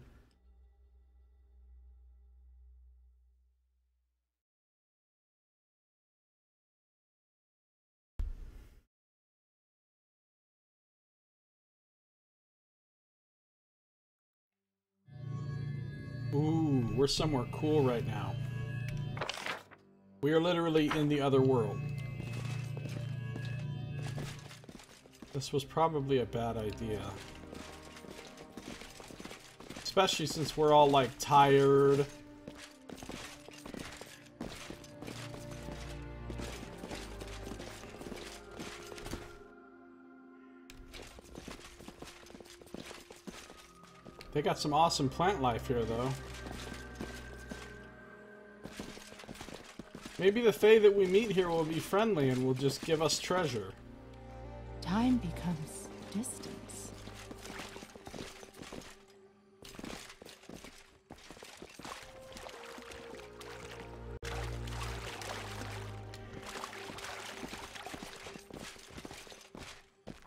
Speaker 1: Ooh, we're somewhere cool right now. We are literally in the other world. This was probably a bad idea. Especially since we're all, like, tired. They got some awesome plant life here, though. Maybe the Fae that we meet here will be friendly and will just give us treasure.
Speaker 4: Time becomes distance.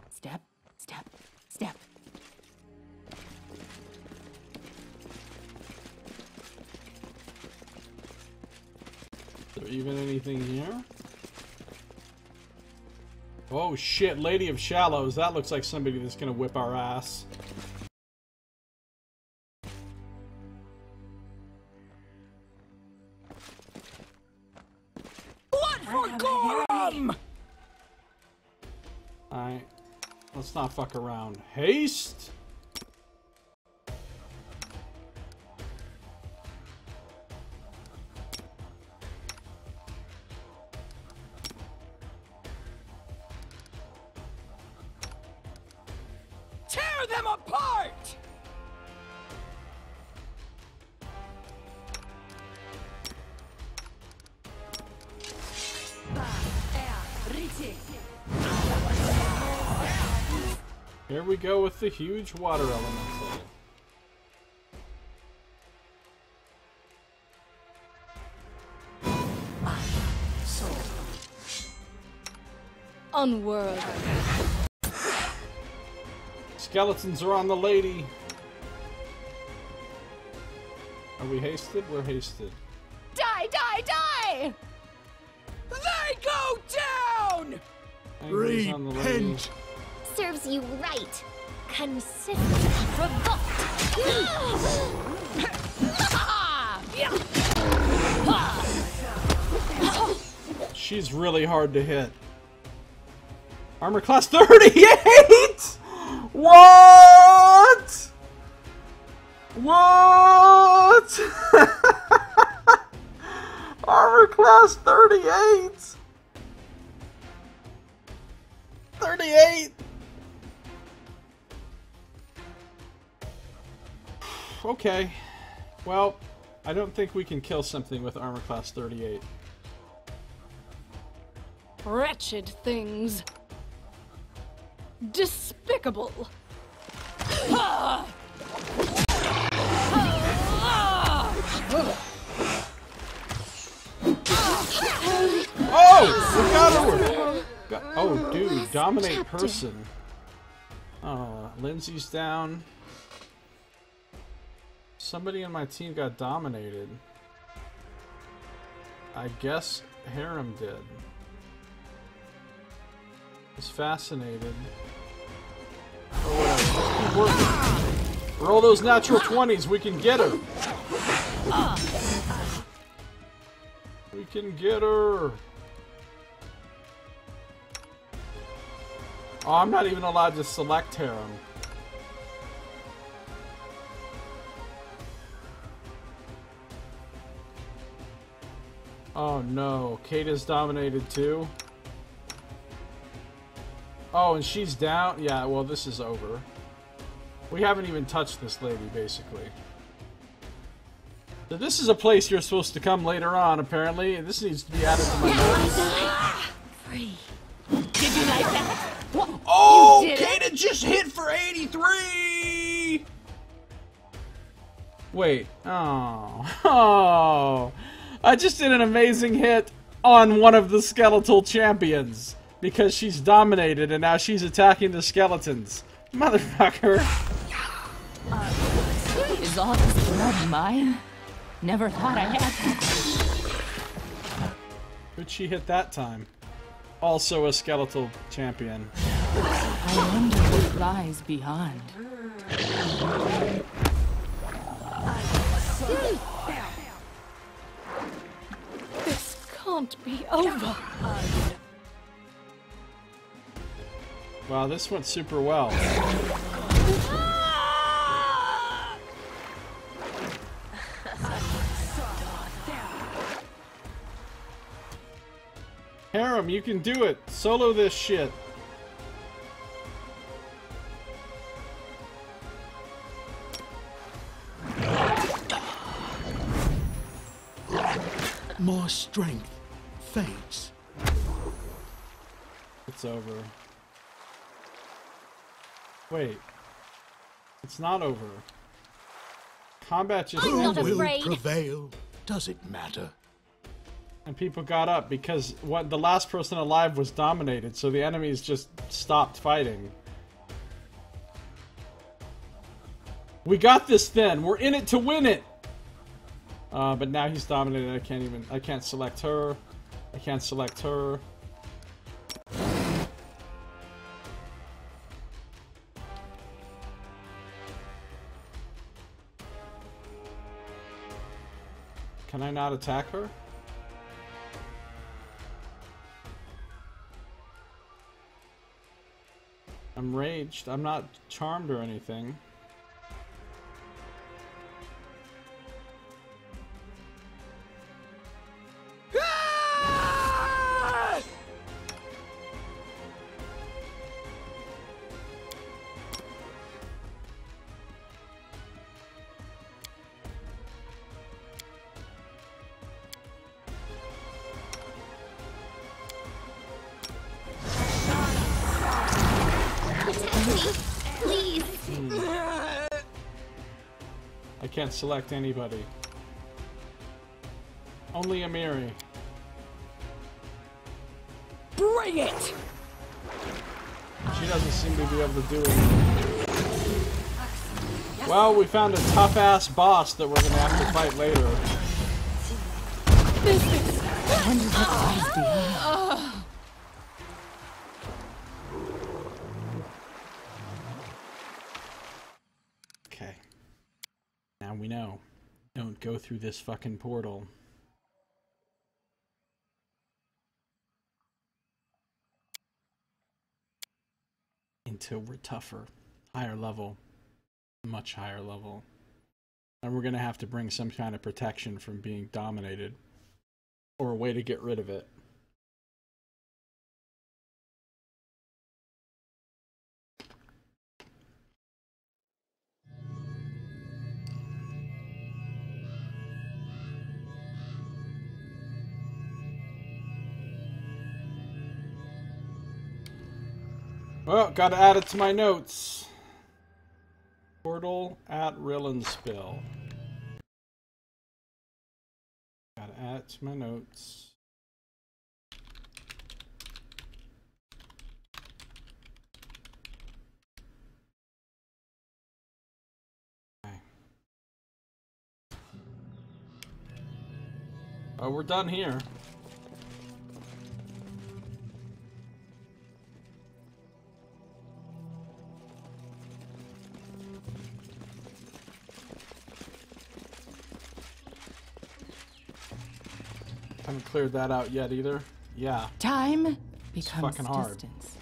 Speaker 4: Step, step, step.
Speaker 1: Is there even anything here? Oh shit, Lady of Shallows. That looks like somebody that's gonna whip our ass.
Speaker 2: What for Gorum?
Speaker 1: Alright. Let's not fuck around. Haste!
Speaker 2: Tear them apart!
Speaker 1: Here we go with the huge water elemental.
Speaker 6: Unworldly.
Speaker 1: Skeletons are on the lady. Are we hasted? We're hasted.
Speaker 4: Die, die, die!
Speaker 2: They go down!
Speaker 1: Angry's on the lady.
Speaker 8: Repent!
Speaker 3: Serves you right.
Speaker 6: Consider provoked.
Speaker 1: She's really hard to hit. Armor class 38! What? What? Armor class 38! 38! Okay. Well, I don't think we can kill something with armor class 38.
Speaker 6: Wretched things. Despicable.
Speaker 1: Oh! We got her! Oh, dude. Dominate person. Oh, Lindsay's down. Somebody in my team got dominated. I guess Harem did. Was fascinated. Or whatever. Keep working. Roll those natural 20s. We can get her. We can get her. Oh, I'm not even allowed to select harem. Oh no, Kate is dominated too. Oh, and she's down? Yeah, well, this is over. We haven't even touched this lady, basically. So this is a place you're supposed to come later on, apparently. This needs to be added to my notes.
Speaker 4: Free. Did you like that? What?
Speaker 5: Oh,
Speaker 4: You did it?
Speaker 5: Kata just hit for 83!
Speaker 1: Wait. Oh. Oh. I just did an amazing hit on one of the skeletal champions. Because she's dominated and now she's attacking the skeletons. Motherfucker.
Speaker 4: Is all this blood mine? Never thought I had that.
Speaker 1: Who'd she hit that time? Also a skeletal champion.
Speaker 4: I wonder what lies beyond.
Speaker 6: This can't be over.
Speaker 1: Wow, this went super well. Harem, you can do it. Solo this shit.
Speaker 8: My strength fades.
Speaker 1: It's over. Wait. It's not over. Combat just
Speaker 3: I'm not
Speaker 1: ended.
Speaker 3: afraid.
Speaker 8: Will prevail. Does it matter?
Speaker 1: And people got up because what the last person alive was dominated, so the enemies just stopped fighting. We got this then. We're in it to win it. But now he's dominated. I can't select her. I can't select her. Can I not attack her? I'm raged. I'm not charmed or anything.
Speaker 3: Please.
Speaker 1: I can't select anybody. Only Amiri.
Speaker 2: Bring it!
Speaker 1: She doesn't seem to be able to do it. Well, we found a tough-ass boss that we're gonna have to fight later.
Speaker 4: I wonder what lies beyond.
Speaker 1: Okay. Now we know. Don't go through this fucking portal. Until we're tougher. Higher level. Much higher level. And we're gonna have to bring some kind of protection from being dominated. Or a way to get rid of it. Well, gotta add it to my notes. Portal at Rillenspill. Gotta add it to my notes. Okay. Oh, we're done here. Haven't cleared that out yet either. Yeah.
Speaker 4: Time becomes
Speaker 1: fucking hard.
Speaker 4: distance.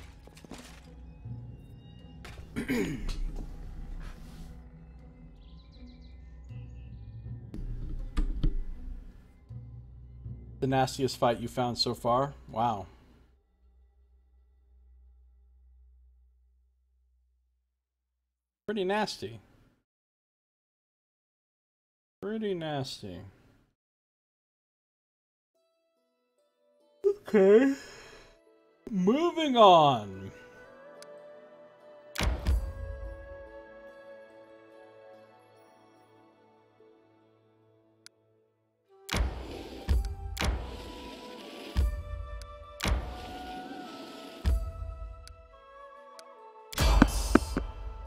Speaker 1: The nastiest fight you found so far? Wow. Pretty nasty. Pretty nasty. Okay. Moving on.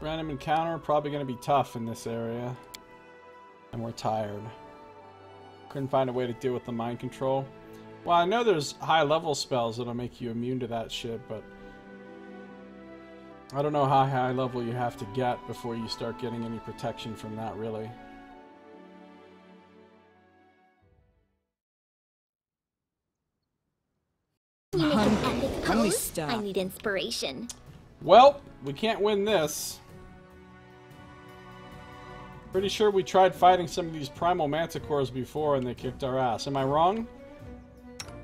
Speaker 1: Random encounter, probably going to be tough in this area. And we're tired. Couldn't find a way to deal with the mind control. Well, I know there's high level spells that'll make you immune to that shit, but I don't know how high level you have to get before you start getting any protection from that, really.
Speaker 3: Can you make an epic pose? I need inspiration.
Speaker 1: Well, we can't win this. Pretty sure we tried fighting some of these primal manticores before and they kicked our ass. Am I wrong?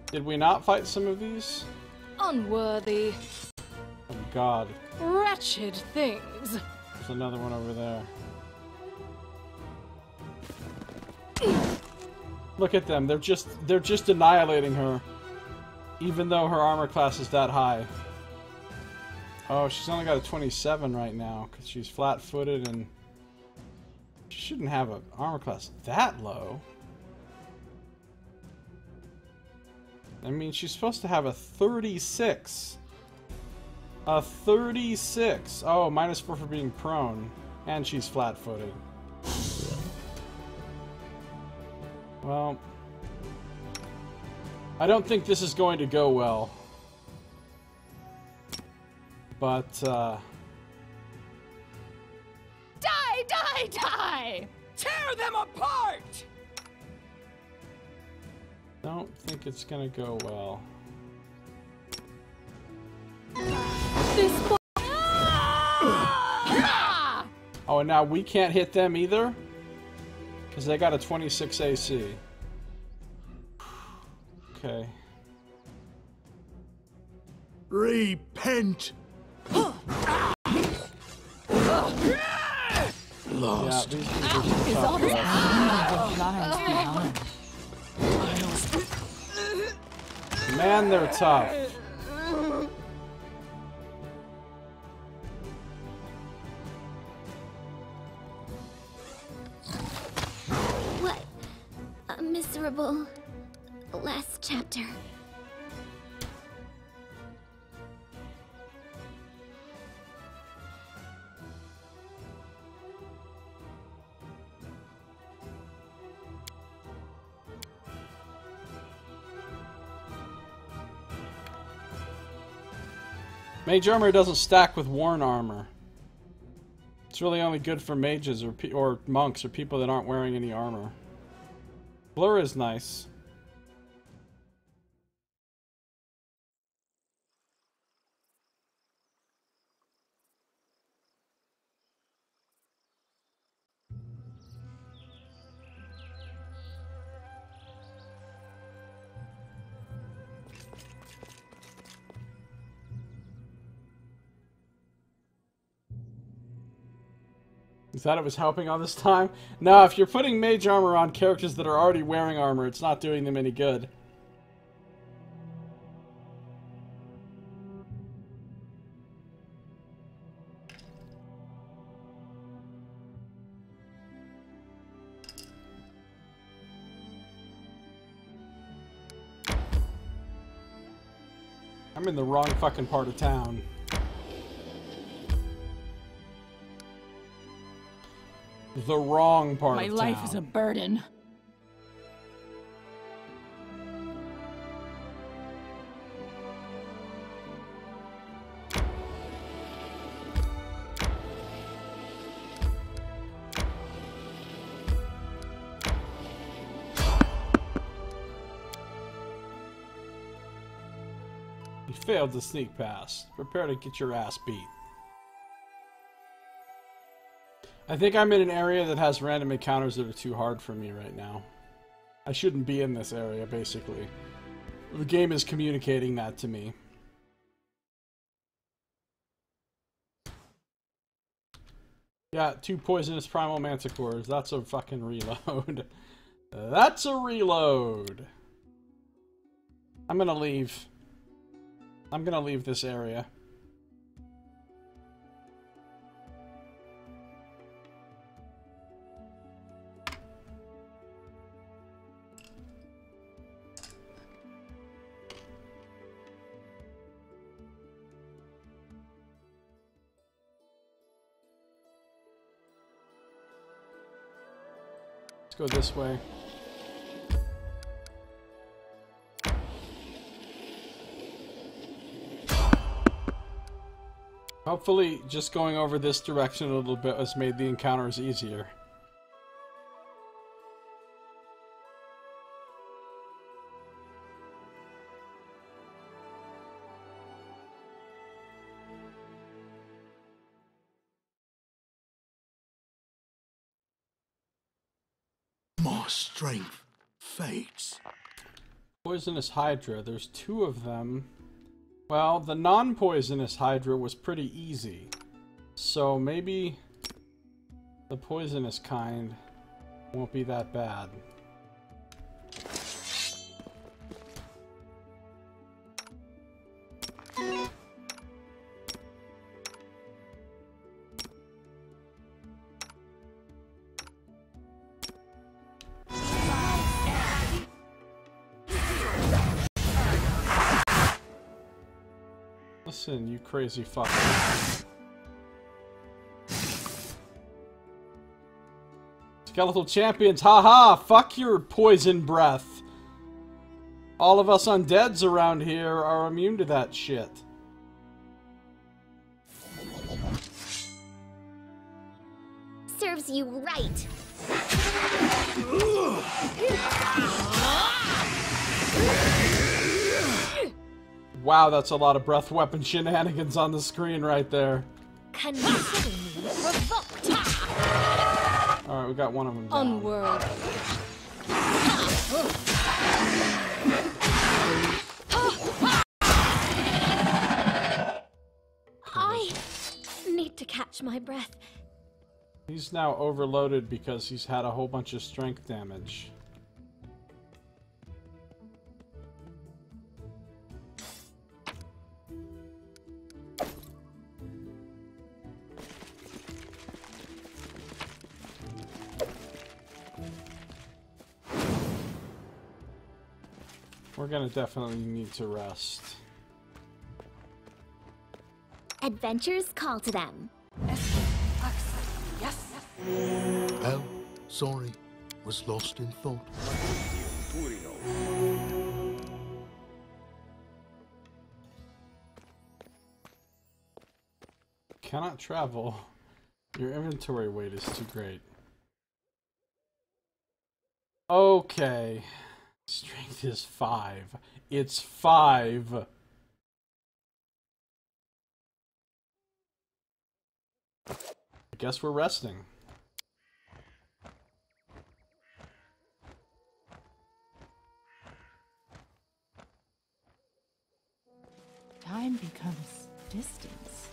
Speaker 1: Did we not fight some of these?
Speaker 6: Unworthy.
Speaker 1: Oh god.
Speaker 6: Wretched things.
Speaker 1: There's another one over there. Look at them. They're just annihilating her. Even though her armor class is that high. Oh, she's only got a 27 right now because she's flat-footed and she shouldn't have an armor class that low. I mean, she's supposed to have a 36. A 36. Oh, -4 for being prone. And she's flat-footed. Well, I don't think this is going to go well. But,
Speaker 6: Die, die, die!
Speaker 2: Tear them apart!
Speaker 1: don't think it's gonna go well.
Speaker 6: This
Speaker 1: Oh, and now we can't hit them either? Because they got a 26 AC. Okay.
Speaker 8: Repent! Lost.
Speaker 1: Yeah, these are
Speaker 4: Is all
Speaker 1: tough,
Speaker 4: this
Speaker 1: right?
Speaker 4: lies behind?
Speaker 1: Man, they're tough.
Speaker 3: What a miserable last chapter.
Speaker 1: Mage armor doesn't stack with worn armor. It's really only good for mages or monks or people that aren't wearing any armor. Blur is nice. You thought it was helping all this time? No, if you're putting mage armor on characters that are already wearing armor, it's not doing them any good. I'm in the wrong fucking part of town. The wrong part
Speaker 4: My
Speaker 1: of
Speaker 4: life
Speaker 1: town.
Speaker 4: is a burden.
Speaker 1: failed to sneak past. Prepare to get your ass beat. I think I'm in an area that has random encounters that are too hard for me right now. I shouldn't be in this area, basically. The game is communicating that to me. Yeah, 2 poisonous primal manticores. That's a fucking reload. That's a reload. I'm gonna leave. I'm gonna leave this area. Let's go this way. Hopefully, just going over this direction a little bit has made the encounters easier.
Speaker 8: My strength fades.
Speaker 1: Poisonous Hydra. There's 2 of them. Well, the non-poisonous Hydra was pretty easy. So maybe the poisonous kind won't be that bad. Listen, you crazy fucker. Skeletal champions, haha! Fuck your poison breath! All of us undeads around here are immune to that shit.
Speaker 3: Serves you right.
Speaker 1: Wow, that's a lot of breath weapon shenanigans on the screen right there.
Speaker 3: Consider me revoked.
Speaker 1: Alright, we got one of them down.
Speaker 6: Onward.
Speaker 3: I need to catch my breath.
Speaker 1: He's now overloaded because he's had a whole bunch of strength damage. We're gonna definitely need to rest.
Speaker 3: Adventures call to them.
Speaker 8: Oh, sorry. Was lost in thought.
Speaker 1: Cannot travel. Your inventory weight is too great. Okay. Strength is 5. It's 5. I guess we're resting.
Speaker 4: Time becomes distance.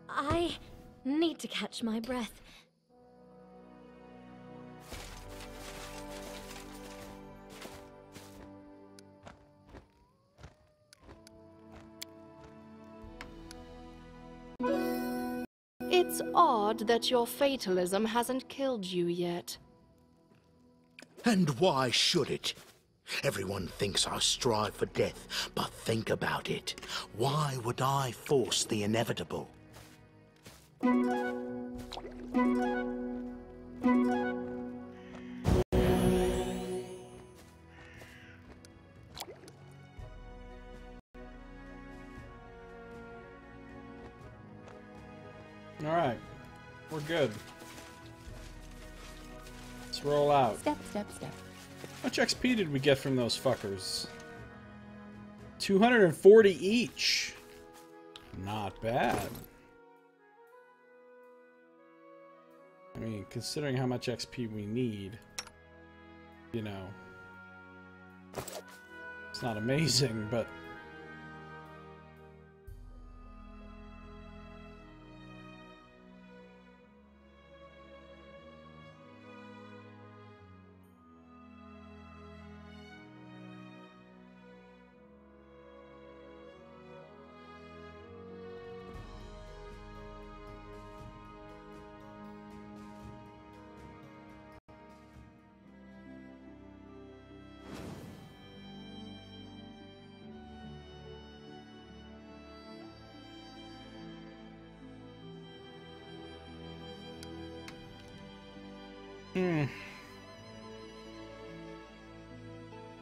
Speaker 6: I need to catch my breath. It's odd that your fatalism hasn't killed you yet.
Speaker 8: And why should it? Everyone thinks I strive for death, but think about it. Why would I force the inevitable?
Speaker 1: Alright. We're good. Let's roll out.
Speaker 4: Step, step, step.
Speaker 1: How much XP did we get from those fuckers? 240 each. Not bad. I mean, considering how much XP we need, you know, it's not amazing, but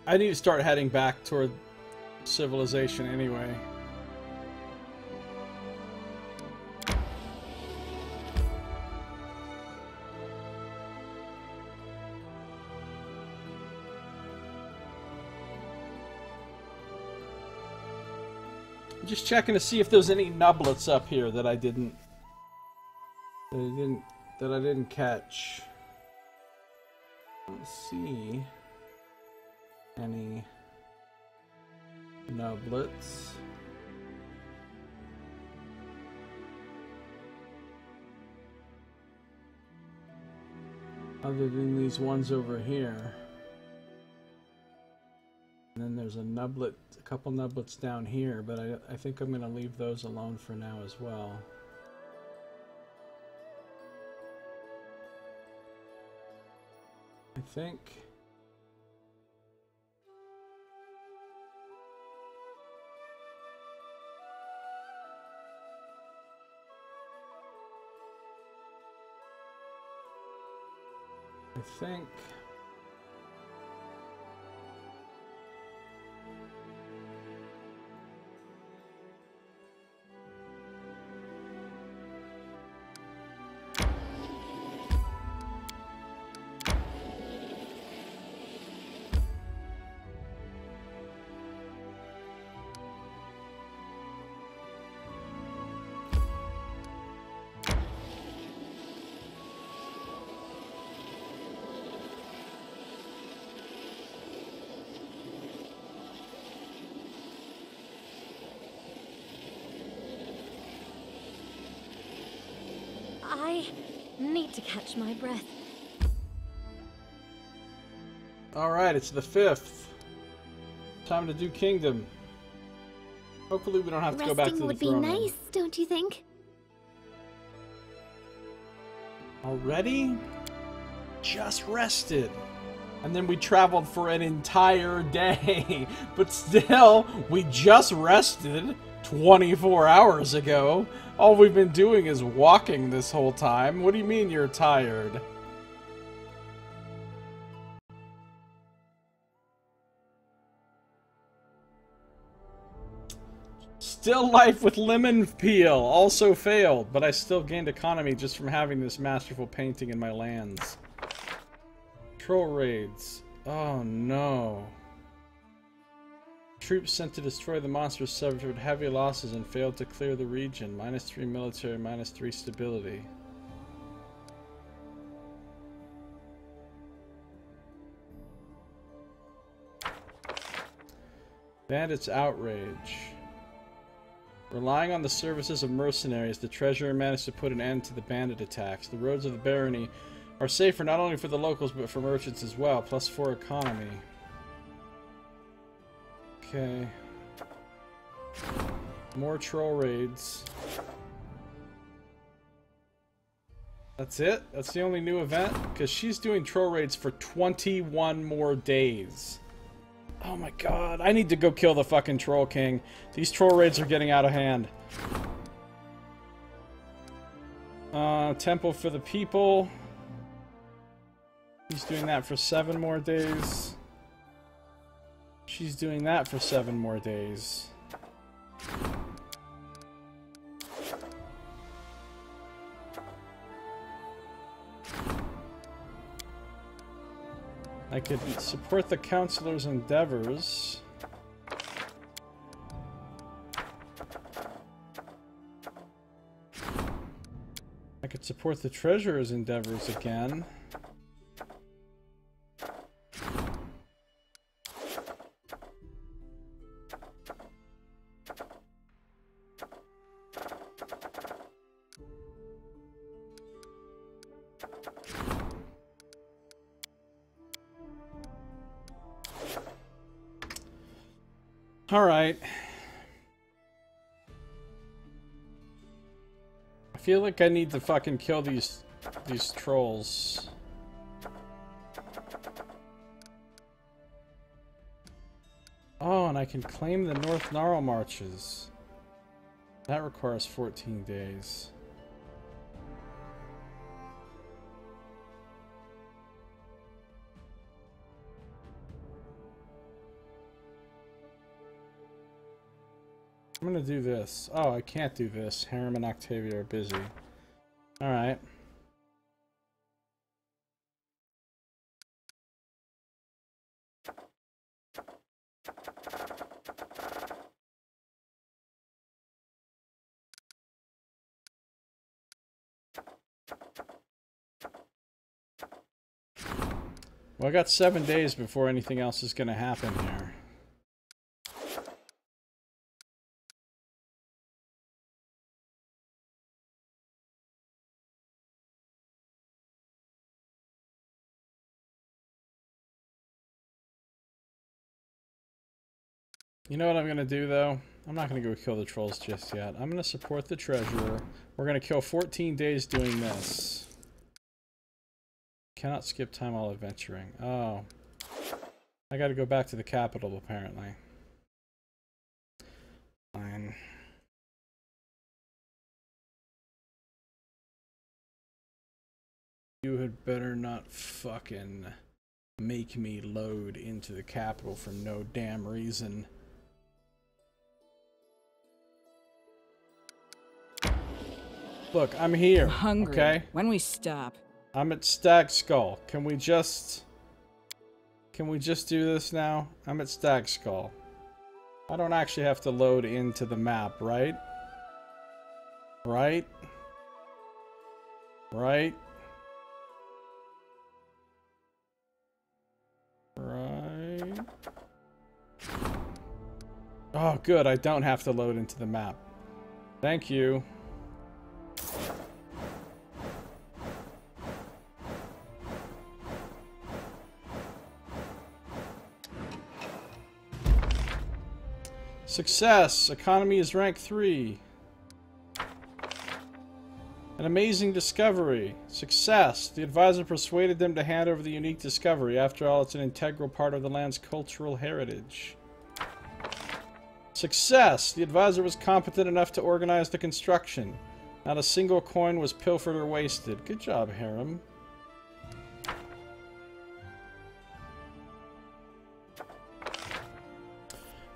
Speaker 1: I need to start heading back toward civilization anyway. Just checking to see if there's any nublets up here that I didn't catch. Let's see any nublets. Other than these ones over here. And then there's a nublet, a couple nublets down here, but I think I'm going to leave those alone for now as well. I think
Speaker 3: I need to catch my breath.
Speaker 1: Alright, it's the 5th. Time to do Kingdom. Hopefully we don't have to go back to the throne room.
Speaker 3: Resting would be nice, don't you think?
Speaker 1: Already? Just rested. And then we traveled for an entire day. But still, we just rested 24 hours ago. All we've been doing is walking this whole time. What do you mean you're tired? Still life with lemon peel. Also failed, but I still gained economy just from having this masterful painting in my lands. Troll raids. Oh no. Troops sent to destroy the monsters suffered heavy losses and failed to clear the region. -3 military, -3 stability. Bandits' outrage. Relying on the services of mercenaries, the treasurer managed to put an end to the bandit attacks. The roads of the barony are safer not only for the locals but for merchants as well. +4 economy. Okay. More troll raids. That's it? That's the only new event? Because she's doing troll raids for 21 more days. Oh my god. I need to go kill the fucking Troll King. These troll raids are getting out of hand. Temple for the People. He's doing that for 7 more days. She's doing that for 7 more days. could support the counselor's endeavors. I could support the treasurer's endeavors again. All right. I feel like I need to fucking kill these trolls. Oh, and I can claim the North Gnarl Marches. That requires 14 days. I'm gonna do this. Oh, I can't do this. Harem and Octavia are busy. Alright. Well, I got 7 days before anything else is gonna happen here. You know what I'm gonna do though? I'm not gonna go kill the trolls just yet. I'm gonna support the treasurer. We're gonna kill 14 days doing this. Cannot skip time while adventuring. Oh. I gotta go back to the capital apparently. Fine. You had better not fucking make me load into the capital for no damn reason. Look, I'm here.
Speaker 2: I'm hungry.
Speaker 1: Okay?
Speaker 2: When we stop.
Speaker 1: I'm at Stag Skull. Can we just do this now? I'm at Stag Skull. I don't actually have to load into the map, right? Right? Right? Right? Oh, good. I don't have to load into the map. Thank you. Success! Economy is rank 3. An amazing discovery. Success! The advisor persuaded them to hand over the unique discovery. After all, it's an integral part of the land's cultural heritage. Success! The advisor was competent enough to organize the construction. Not a single coin was pilfered or wasted. Good job, Harem.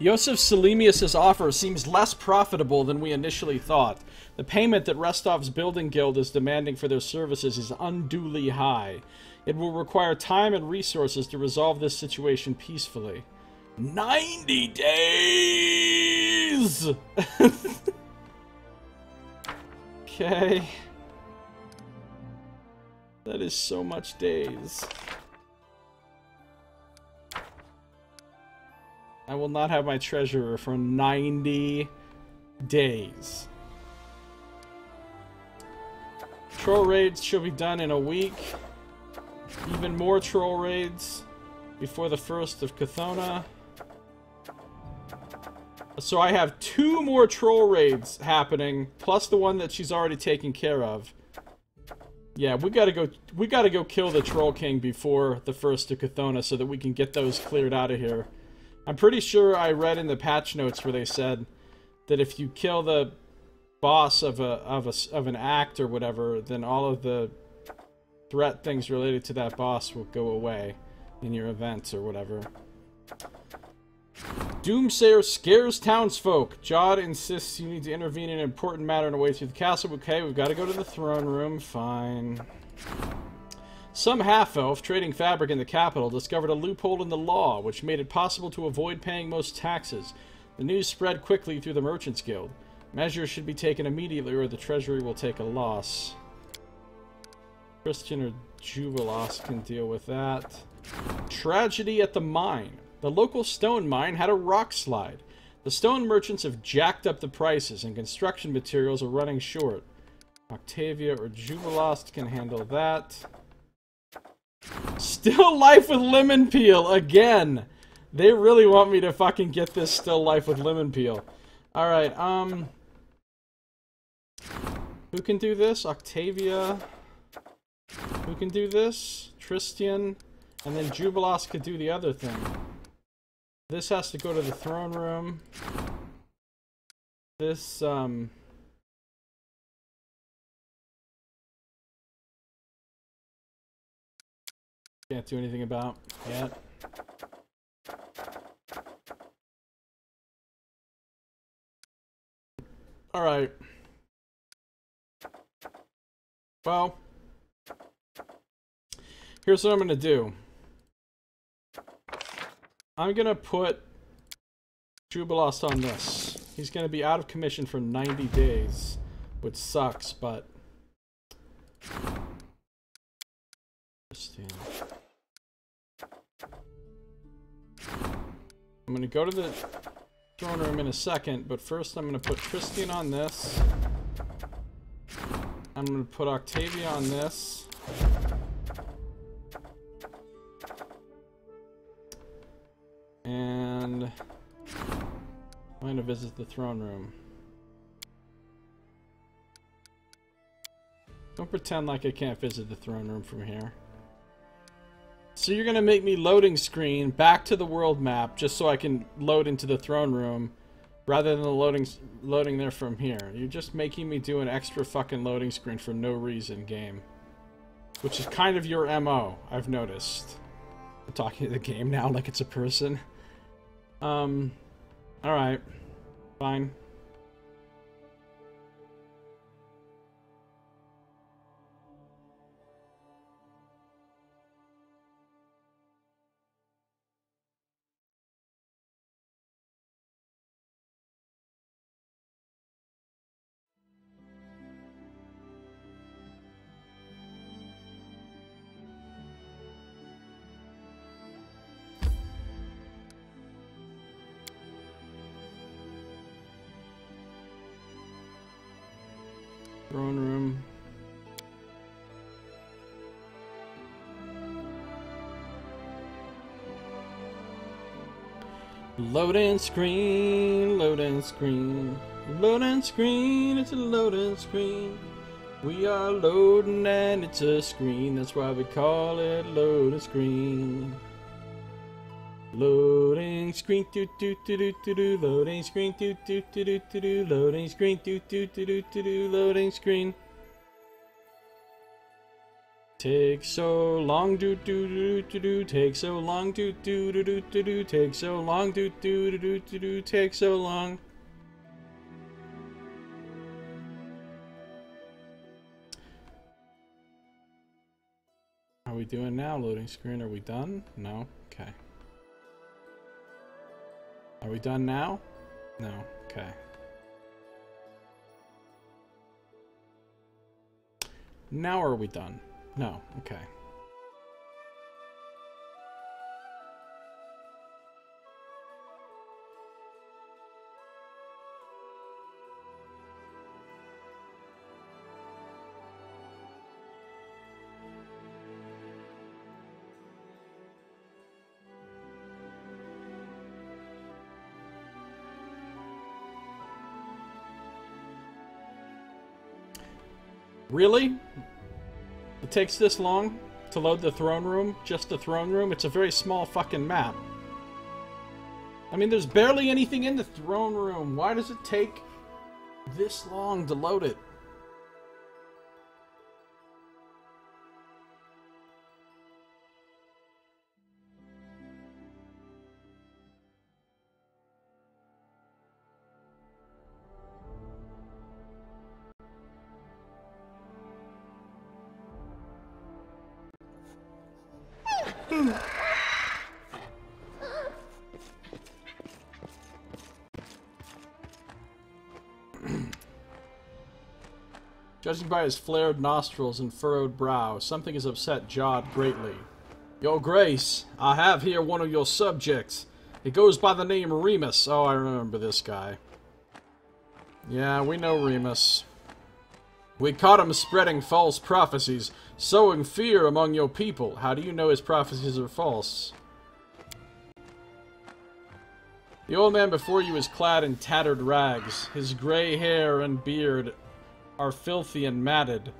Speaker 1: Yosef Selemius' offer seems less profitable than we initially thought. The payment that Restov's building guild is demanding for their services is unduly high. It will require time and resources to resolve this situation peacefully. 90 days! Okay. That is so much days. I will not have my treasurer for 90 days. Troll raids should be done in a week. Even more troll raids before the 1st of Chthona. So I have 2 more troll raids happening, plus the one that she's already taken care of. Yeah, we gotta go kill the Troll King before the 1st of Chthona so that we can get those cleared out of here. I'm pretty sure I read in the patch notes where they said that if you kill the boss of an act or whatever, then all of the threat things related to that boss will go away in your events or whatever. Doomsayer scares townsfolk. Jod insists you need to intervene in an important matter on the way through the castle. Okay, we've got to go to the throne room. Fine. Some half-elf trading fabric in the capital discovered a loophole in the law, which made it possible to avoid paying most taxes. The news spread quickly through the Merchants Guild. Measures should be taken immediately or the treasury will take a loss. Christian or Jubilos can deal with that. Tragedy at the mine. The local stone mine had a rock slide. The stone merchants have jacked up the prices and construction materials are running short. Octavia or Jubilost can handle that. Still life with lemon peel again. They really want me to fucking get this still life with lemon peel. Alright, who can do this? Octavia. Who can do this? Tristian. And then Jubilos could do the other thing. This has to go to the throne room. This, can't do anything about yet. Alright. Well, here's what I'm gonna do. I'm gonna put Jubilost on this. He's gonna be out of commission for 90 days, which sucks, but... I'm gonna go to the throne room in a second, but first I'm gonna put Tristian on this. I'm gonna put Octavia on this. And I'm gonna visit the throne room. Don't pretend like I can't visit the throne room from here. So you're gonna make me loading screen back to the world map just so I can load into the throne room rather than loading there from here. You're just making me do an extra fucking loading screen for no reason, game. Which is kind of your MO, I've noticed. I'm talking to the game now like it's a person. Alright. Fine. Throne room. Loading screen, loading screen, loading screen, it's a loading screen. We are loading and it's a screen, that's why we call it loading screen. Loading screen, do do do do do do. Loading screen, do do do do do do. Loading screen, do do do do do do. Loading screen. Take so long, do do do do do. Take so long, do do do do do do. Take so long, do do do do do do. Take so long. Are we doing now? Loading screen. Are we done? No. Okay. Are we done now? No. Okay. Now are we done? No. Okay. Really? It takes this long to load the throne room? Just the throne room? It's a very small fucking map. I mean, there's barely anything in the throne room. Why does it take this long to load it? Judging by his flared nostrils and furrowed brow, something has upset Jod greatly. Your Grace, I have here one of your subjects. It goes by the name Remus. Oh, I remember this guy. Yeah, we know Remus. We caught him spreading false prophecies, sowing fear among your people. How do you know his prophecies are false? The old man before you is clad in tattered rags. His gray hair and beard are filthy and matted.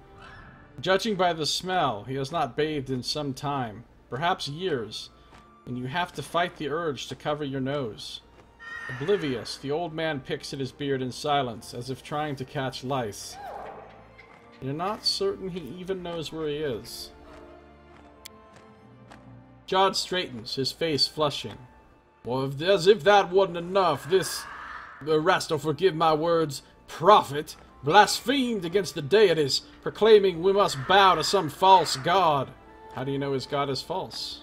Speaker 1: Judging by the smell, he has not bathed in some time, perhaps years, and you have to fight the urge to cover your nose. Oblivious, the old man picks at his beard in silence, as if trying to catch lice. You're not certain he even knows where he is. Jod straightens, his face flushing. Well, as if that wasn't enough, the rest will forgive my words, prophet, blasphemed against the deities, proclaiming we must bow to some false god. How do you know his god is false?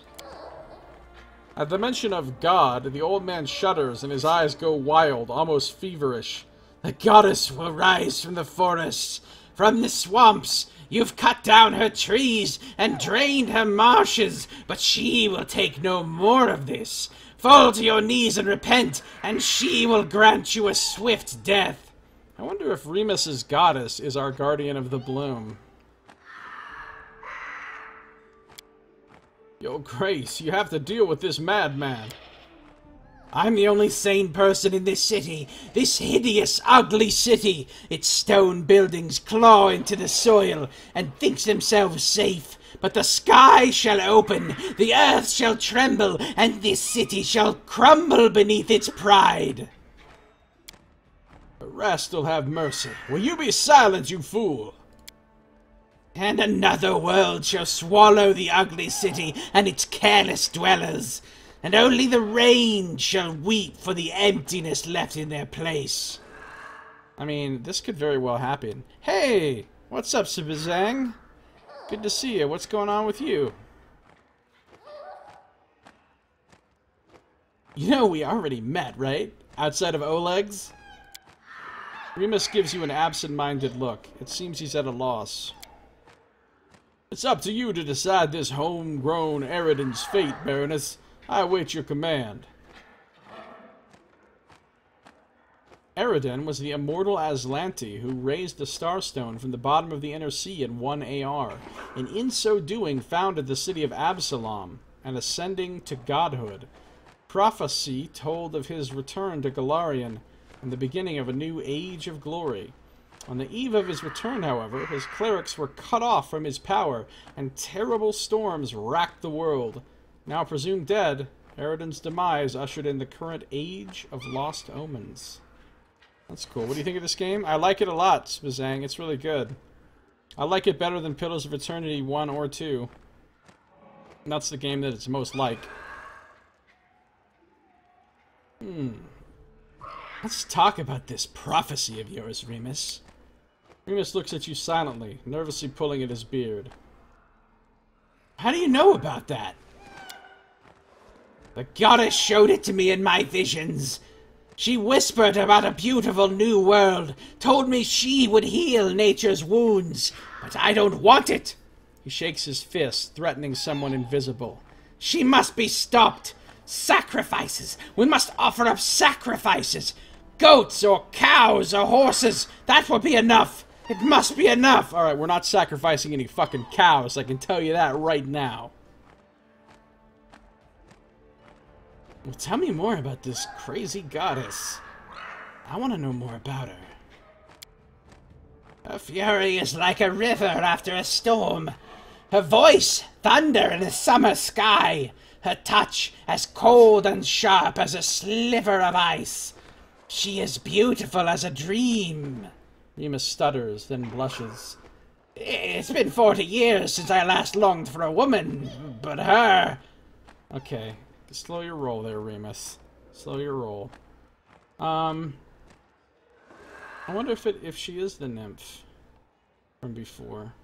Speaker 1: At the mention of God, the old man shudders and his eyes go wild, almost feverish. The goddess will rise from the forests, from the swamps. You've cut down her trees and drained her marshes, but she will take no more of this. Fall to your knees and repent, and she will grant you a swift death. I wonder if Remus's goddess is our guardian of the bloom. Your Grace, you have to deal with this madman. I'm the only sane person in this city. This hideous, ugly city. Its stone buildings claw into the soil and think themselves safe. But the sky shall open, the earth shall tremble, and this city shall crumble beneath its pride. The rest will have mercy. Will you be silent, you fool? And another world shall swallow the ugly city and its careless dwellers, and only the rain shall weep for the emptiness left in their place. I mean, this could very well happen. Hey! What's up, Sibazang? Good to see you. What's going on with you? You know we already met, right? Outside of Oleg's? Remus gives you an absent-minded look. It seems he's at a loss. It's up to you to decide this homegrown Eridan's fate, Baroness. I await your command. Eridan was the immortal Aslanti who raised the Starstone from the bottom of the Inner Sea in 1 AR, and in so doing founded the city of Absalom, and ascending to godhood. Prophecy told of his return to Golarion and the beginning of a new age of glory. On the eve of his return, however, his clerics were cut off from his power, and terrible storms racked the world. Now presumed dead, Eridan's demise ushered in the current age of lost omens. That's cool. What do you think of this game? I like it a lot, Spazang. It's really good. I like it better than Pillars of Eternity 1 or 2. And that's the game that it's most like. Let's talk about this prophecy of yours, Remus. Remus looks at you silently, nervously pulling at his beard. How do you know about that? The goddess showed it to me in my visions. She whispered about a beautiful new world, told me she would heal nature's wounds, but I don't want it. He shakes his fist, threatening someone invisible. She must be stopped. Sacrifices. We must offer up sacrifices. Goats or cows or horses. That will be enough. It must be enough! Alright, we're not sacrificing any fucking cows, I can tell you that right now. Well, tell me more about this crazy goddess. I want to know more about her. Her fury is like a river after a storm. Her voice, thunder in a summer sky. Her touch, as cold and sharp as a sliver of ice. She is beautiful as a dream. Remus stutters, then blushes. It's been 40 years since I last longed for a woman, but her... Okay, slow your roll there, Remus. Slow your roll. I wonder if she is the nymph from before.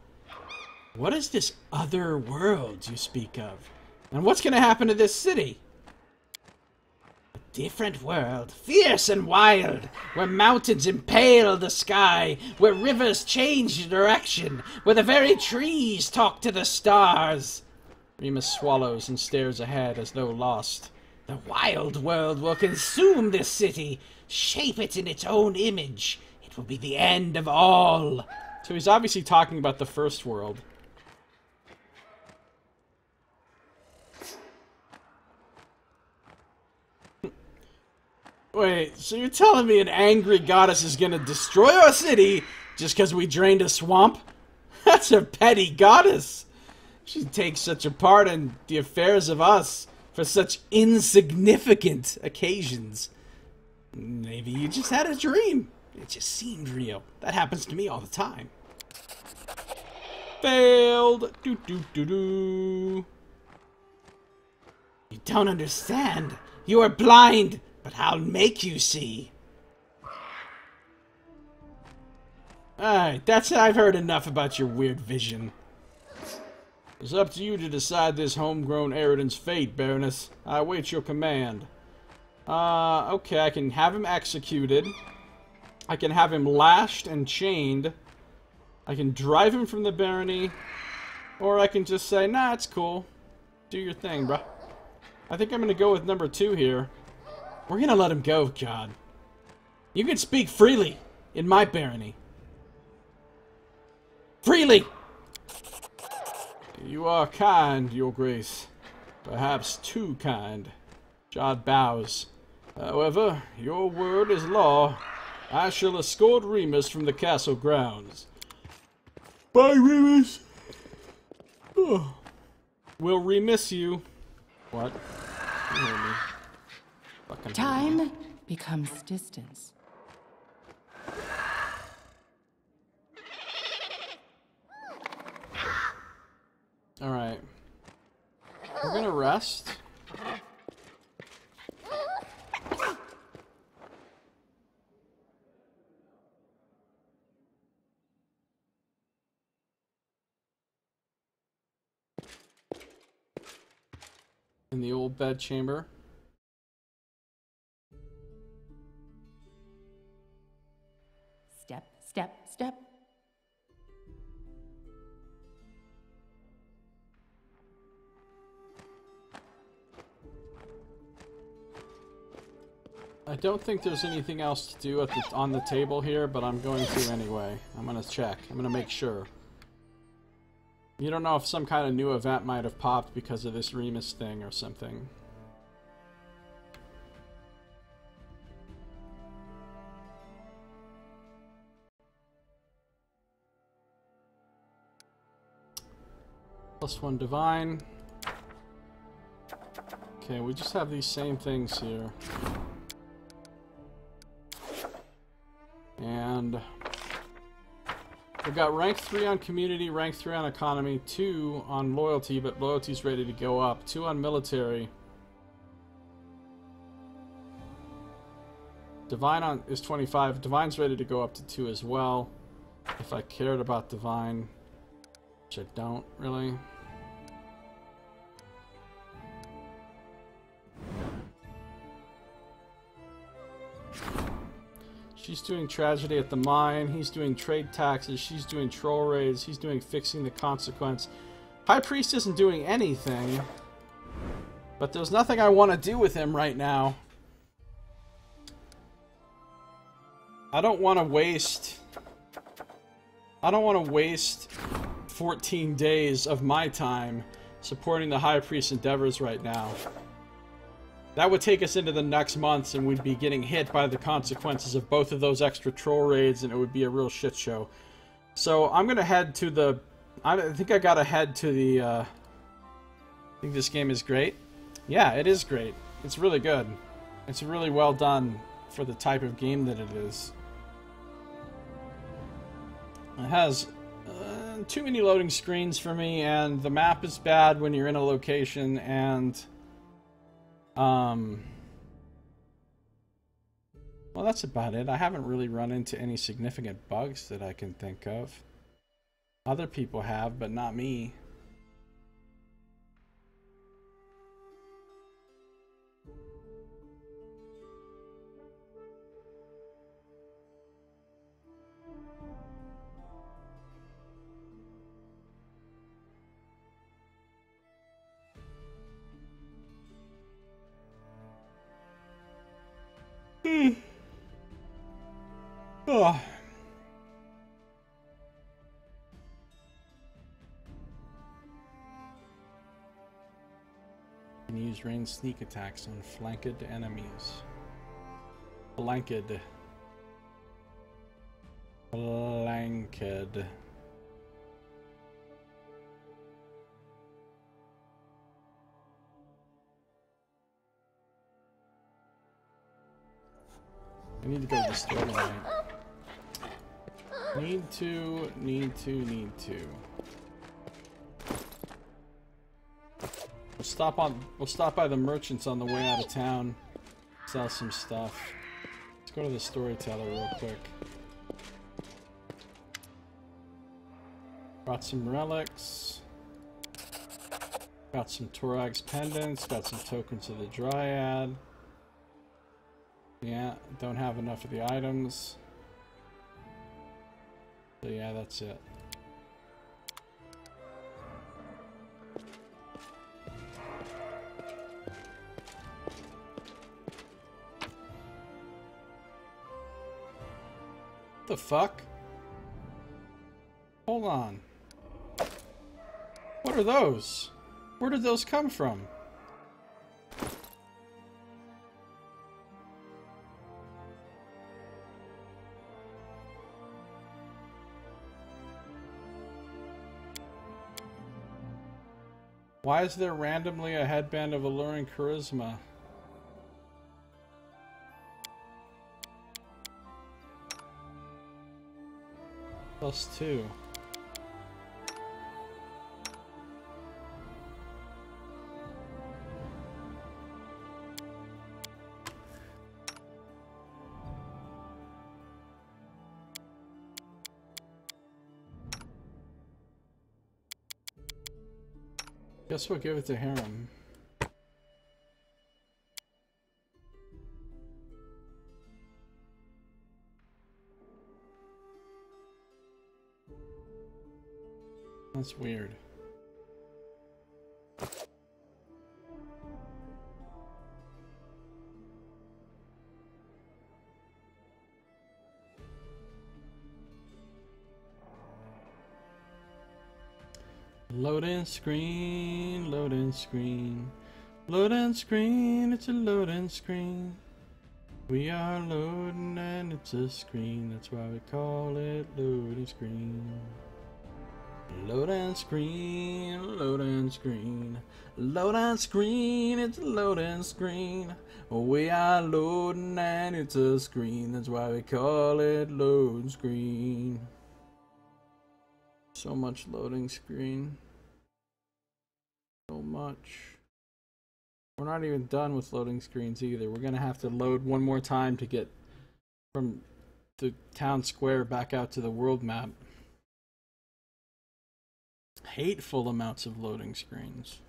Speaker 1: What is this other world you speak of? And what's going to happen to this city? A
Speaker 7: different world, fierce and wild, where mountains impale the sky, where rivers change direction, where the very trees talk to the stars. Remus swallows and stares ahead as though lost. The wild world will consume this city, shape it in its own image. It will be the end of all. So he's obviously talking about the first world. Wait, so you're telling me an angry goddess is gonna destroy our city just because we drained a swamp? That's a petty goddess. She takes such a part in the affairs of us for such insignificant occasions. Maybe you just had a dream. It just seemed real. That happens to me all the time. Failed. Do do do do. You don't understand. You are blind, but I'll make you see. Alright, that's it. I've heard enough about your weird vision. It's up to you to decide this homegrown Eridan's fate, Baroness. I await your command. Okay, I can have him executed. I can have him lashed and chained. I can drive him from the barony. Or I can just say, nah, it's cool. Do your thing, bruh. I think I'm gonna go with number 2 here. We're gonna let him go, God. You can speak freely in my barony. Freely! You are kind, Your Grace. Perhaps too kind. Jod bows. However, your word is law. I shall escort Remus from the castle grounds. Bye, Remus! Oh. We'll remiss you. What? You heard me. Fucking
Speaker 4: Time becomes distance.
Speaker 1: Alright. We're gonna rest. In the old bed chamber.
Speaker 4: Step, step, step.
Speaker 1: I don't think there's anything else to do on the table here, but I'm going to anyway. I'm gonna check. I'm gonna make sure. You don't know if some kind of new event might have popped because of this Remus thing or something. +1 divine. Okay, we just have these same things here. And we've got rank 3 on community, rank 3 on economy, 2 on loyalty, but loyalty's ready to go up, 2 on military. Divine is 25. Divine's ready to go up to 2 as well. If I cared about Divine, which I don't really. She's doing tragedy at the mine, he's doing trade taxes, she's doing troll raids, he's doing fixing the consequence. High Priest isn't doing anything, but there's nothing I want to do with him right now. I don't want to waste 14 days of my time supporting the High Priest's endeavors right now. That would take us into the next months, and we'd be getting hit by the consequences of both of those extra troll raids, and it would be a real shit show. So I'm gonna head to the... I think I gotta head to the... I think this game is great. Yeah, it is great. It's really good. It's really well done for the type of game that it is. It has too many loading screens for me, and the map is bad when you're in a location, and... well, that's about it. I haven't really run into any significant bugs that I can think of. Other people have, but not me. Oh. Can use ranged sneak attacks on flanked enemies. Flanked. Flanked. I need to go to the store tonight. Need to. We'll stop by the merchants on the way out of town. Sell some stuff. Let's go to the storyteller real quick. Got some relics. Got some Torag's pendants. Got some tokens of the Dryad. Yeah, don't have enough of the items. So yeah, that's it. What the fuck? Hold on. What are those? Where did those come from? Why is there randomly a headband of alluring charisma? +2. Guess we'll give it to Harem. That's weird. Loading screen, loading screen, loading screen, it's a loading screen. We are loading and it's a screen, that's why we call it loading screen. Loading screen, loading screen, loading screen, it's a loading screen. We are loading and it's a screen, that's why we call it loading screen. So much loading screen. So much. We're not even done with loading screens either. We're gonna have to load one more time to get from the town square back out to the world map. Hateful amounts of loading screens.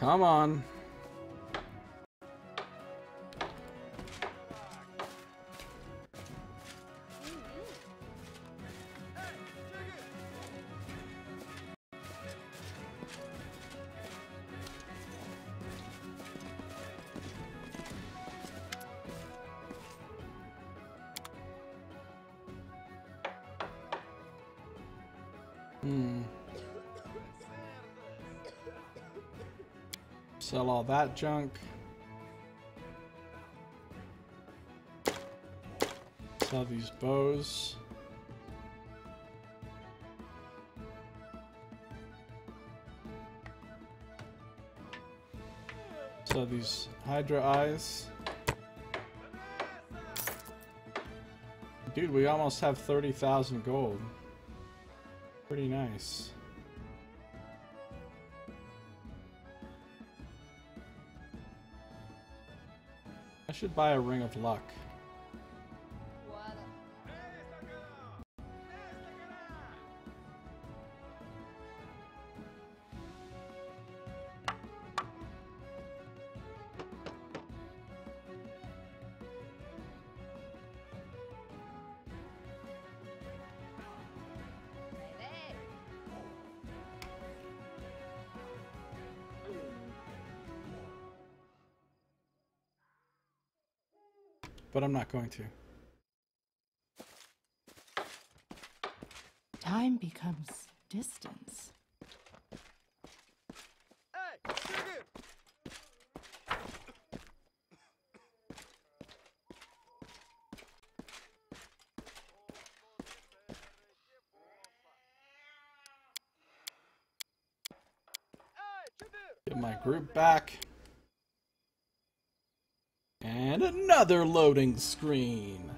Speaker 1: Come on. Sell all that junk. Sell these bows. Sell these Hydra eyes. Dude, we almost have 30,000 gold. Pretty nice. I should buy a Ring of Luck. But I'm not going to.
Speaker 4: Time becomes distance.
Speaker 1: Get my group back. And another loading screen.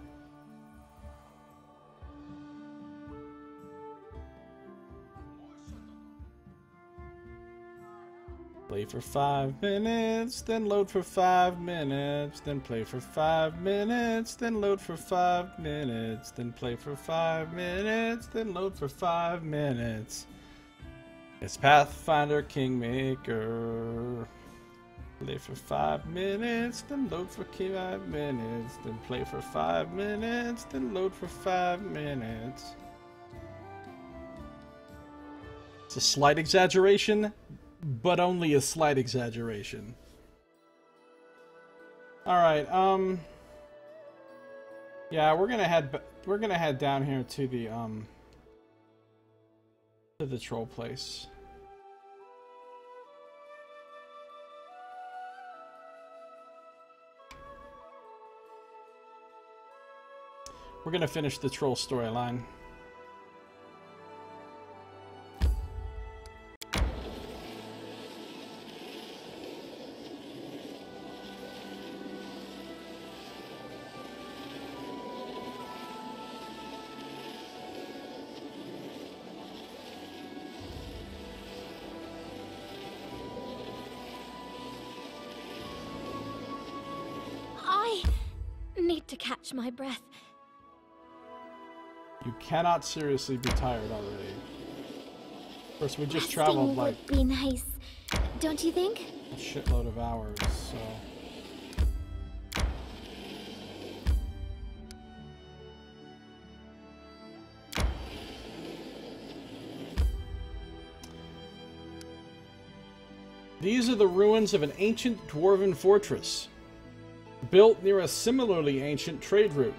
Speaker 1: Play for 5 minutes, then load for 5 minutes, then play for 5 minutes, then load for 5 minutes, then play for 5 minutes, then load for 5 minutes. It's Pathfinder Kingmaker. Play for 5 minutes, then load for 5 minutes, then play for 5 minutes, then load for 5 minutes. It's a slight exaggeration, but only a slight exaggeration. Alright, yeah, we're gonna head down here to the troll place. We're gonna finish the troll storyline.
Speaker 3: I need to catch my breath.
Speaker 1: You cannot seriously be tired already. Of course, we just
Speaker 3: Resting
Speaker 1: traveled like
Speaker 3: would be nice, don't you think?
Speaker 1: a shitload of hours, so... These are the ruins of an ancient dwarven fortress, built near a similarly ancient trade route.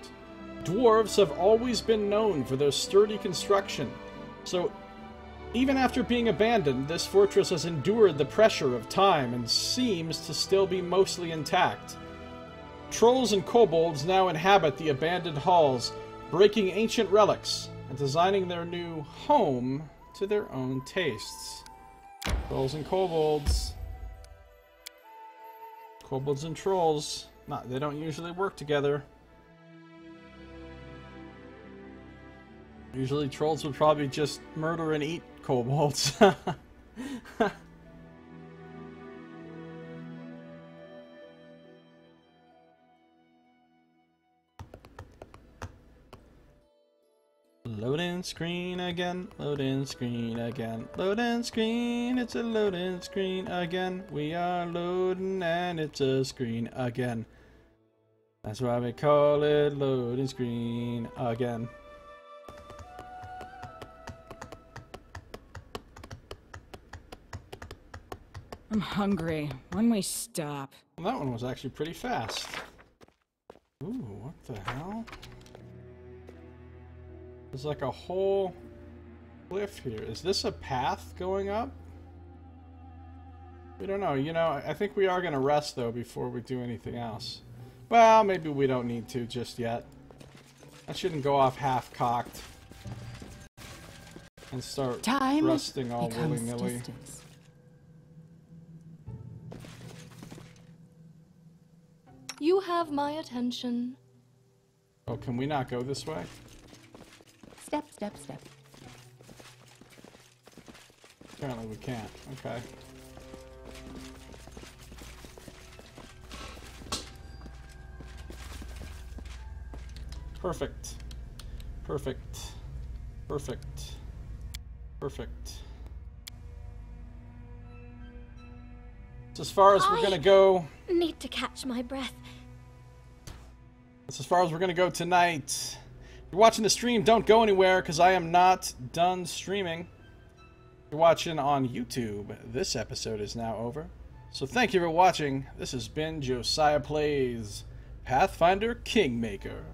Speaker 1: Dwarves have always been known for their sturdy construction, so even after being abandoned, this fortress has endured the pressure of time and seems to still be mostly intact. Trolls and kobolds now inhabit the abandoned halls, breaking ancient relics and designing their new home to their own tastes. Trolls and kobolds. Kobolds and trolls. They don't usually work together. Usually trolls would probably just murder and eat kobolds. Loading screen again, loading screen again, loading screen, it's a loading screen again. We are loading and it's a screen again. That's why we call it loading screen again.
Speaker 2: I'm hungry. When we stop?
Speaker 1: Well, that one was actually pretty fast. Ooh, what the hell? There's like a whole cliff here. Is this a path going up? We don't know. You know, I think we are going to rest, though, before we do anything else. Well, maybe we don't need to just yet. I shouldn't go off half-cocked and start resting all willy-nilly.
Speaker 6: You have my attention.
Speaker 1: Oh, can we not go this way?
Speaker 4: Step, step, step.
Speaker 1: Apparently we can't. Okay. Perfect. Perfect. Perfect. Perfect. That's as far as we're gonna go.
Speaker 3: Need to catch my breath.
Speaker 1: That's as far as we're gonna go tonight. If you're watching the stream, don't go anywhere, because I am not done streaming. If you're watching on YouTube, this episode is now over. So thank you for watching. This has been Josiah Plays Pathfinder Kingmaker.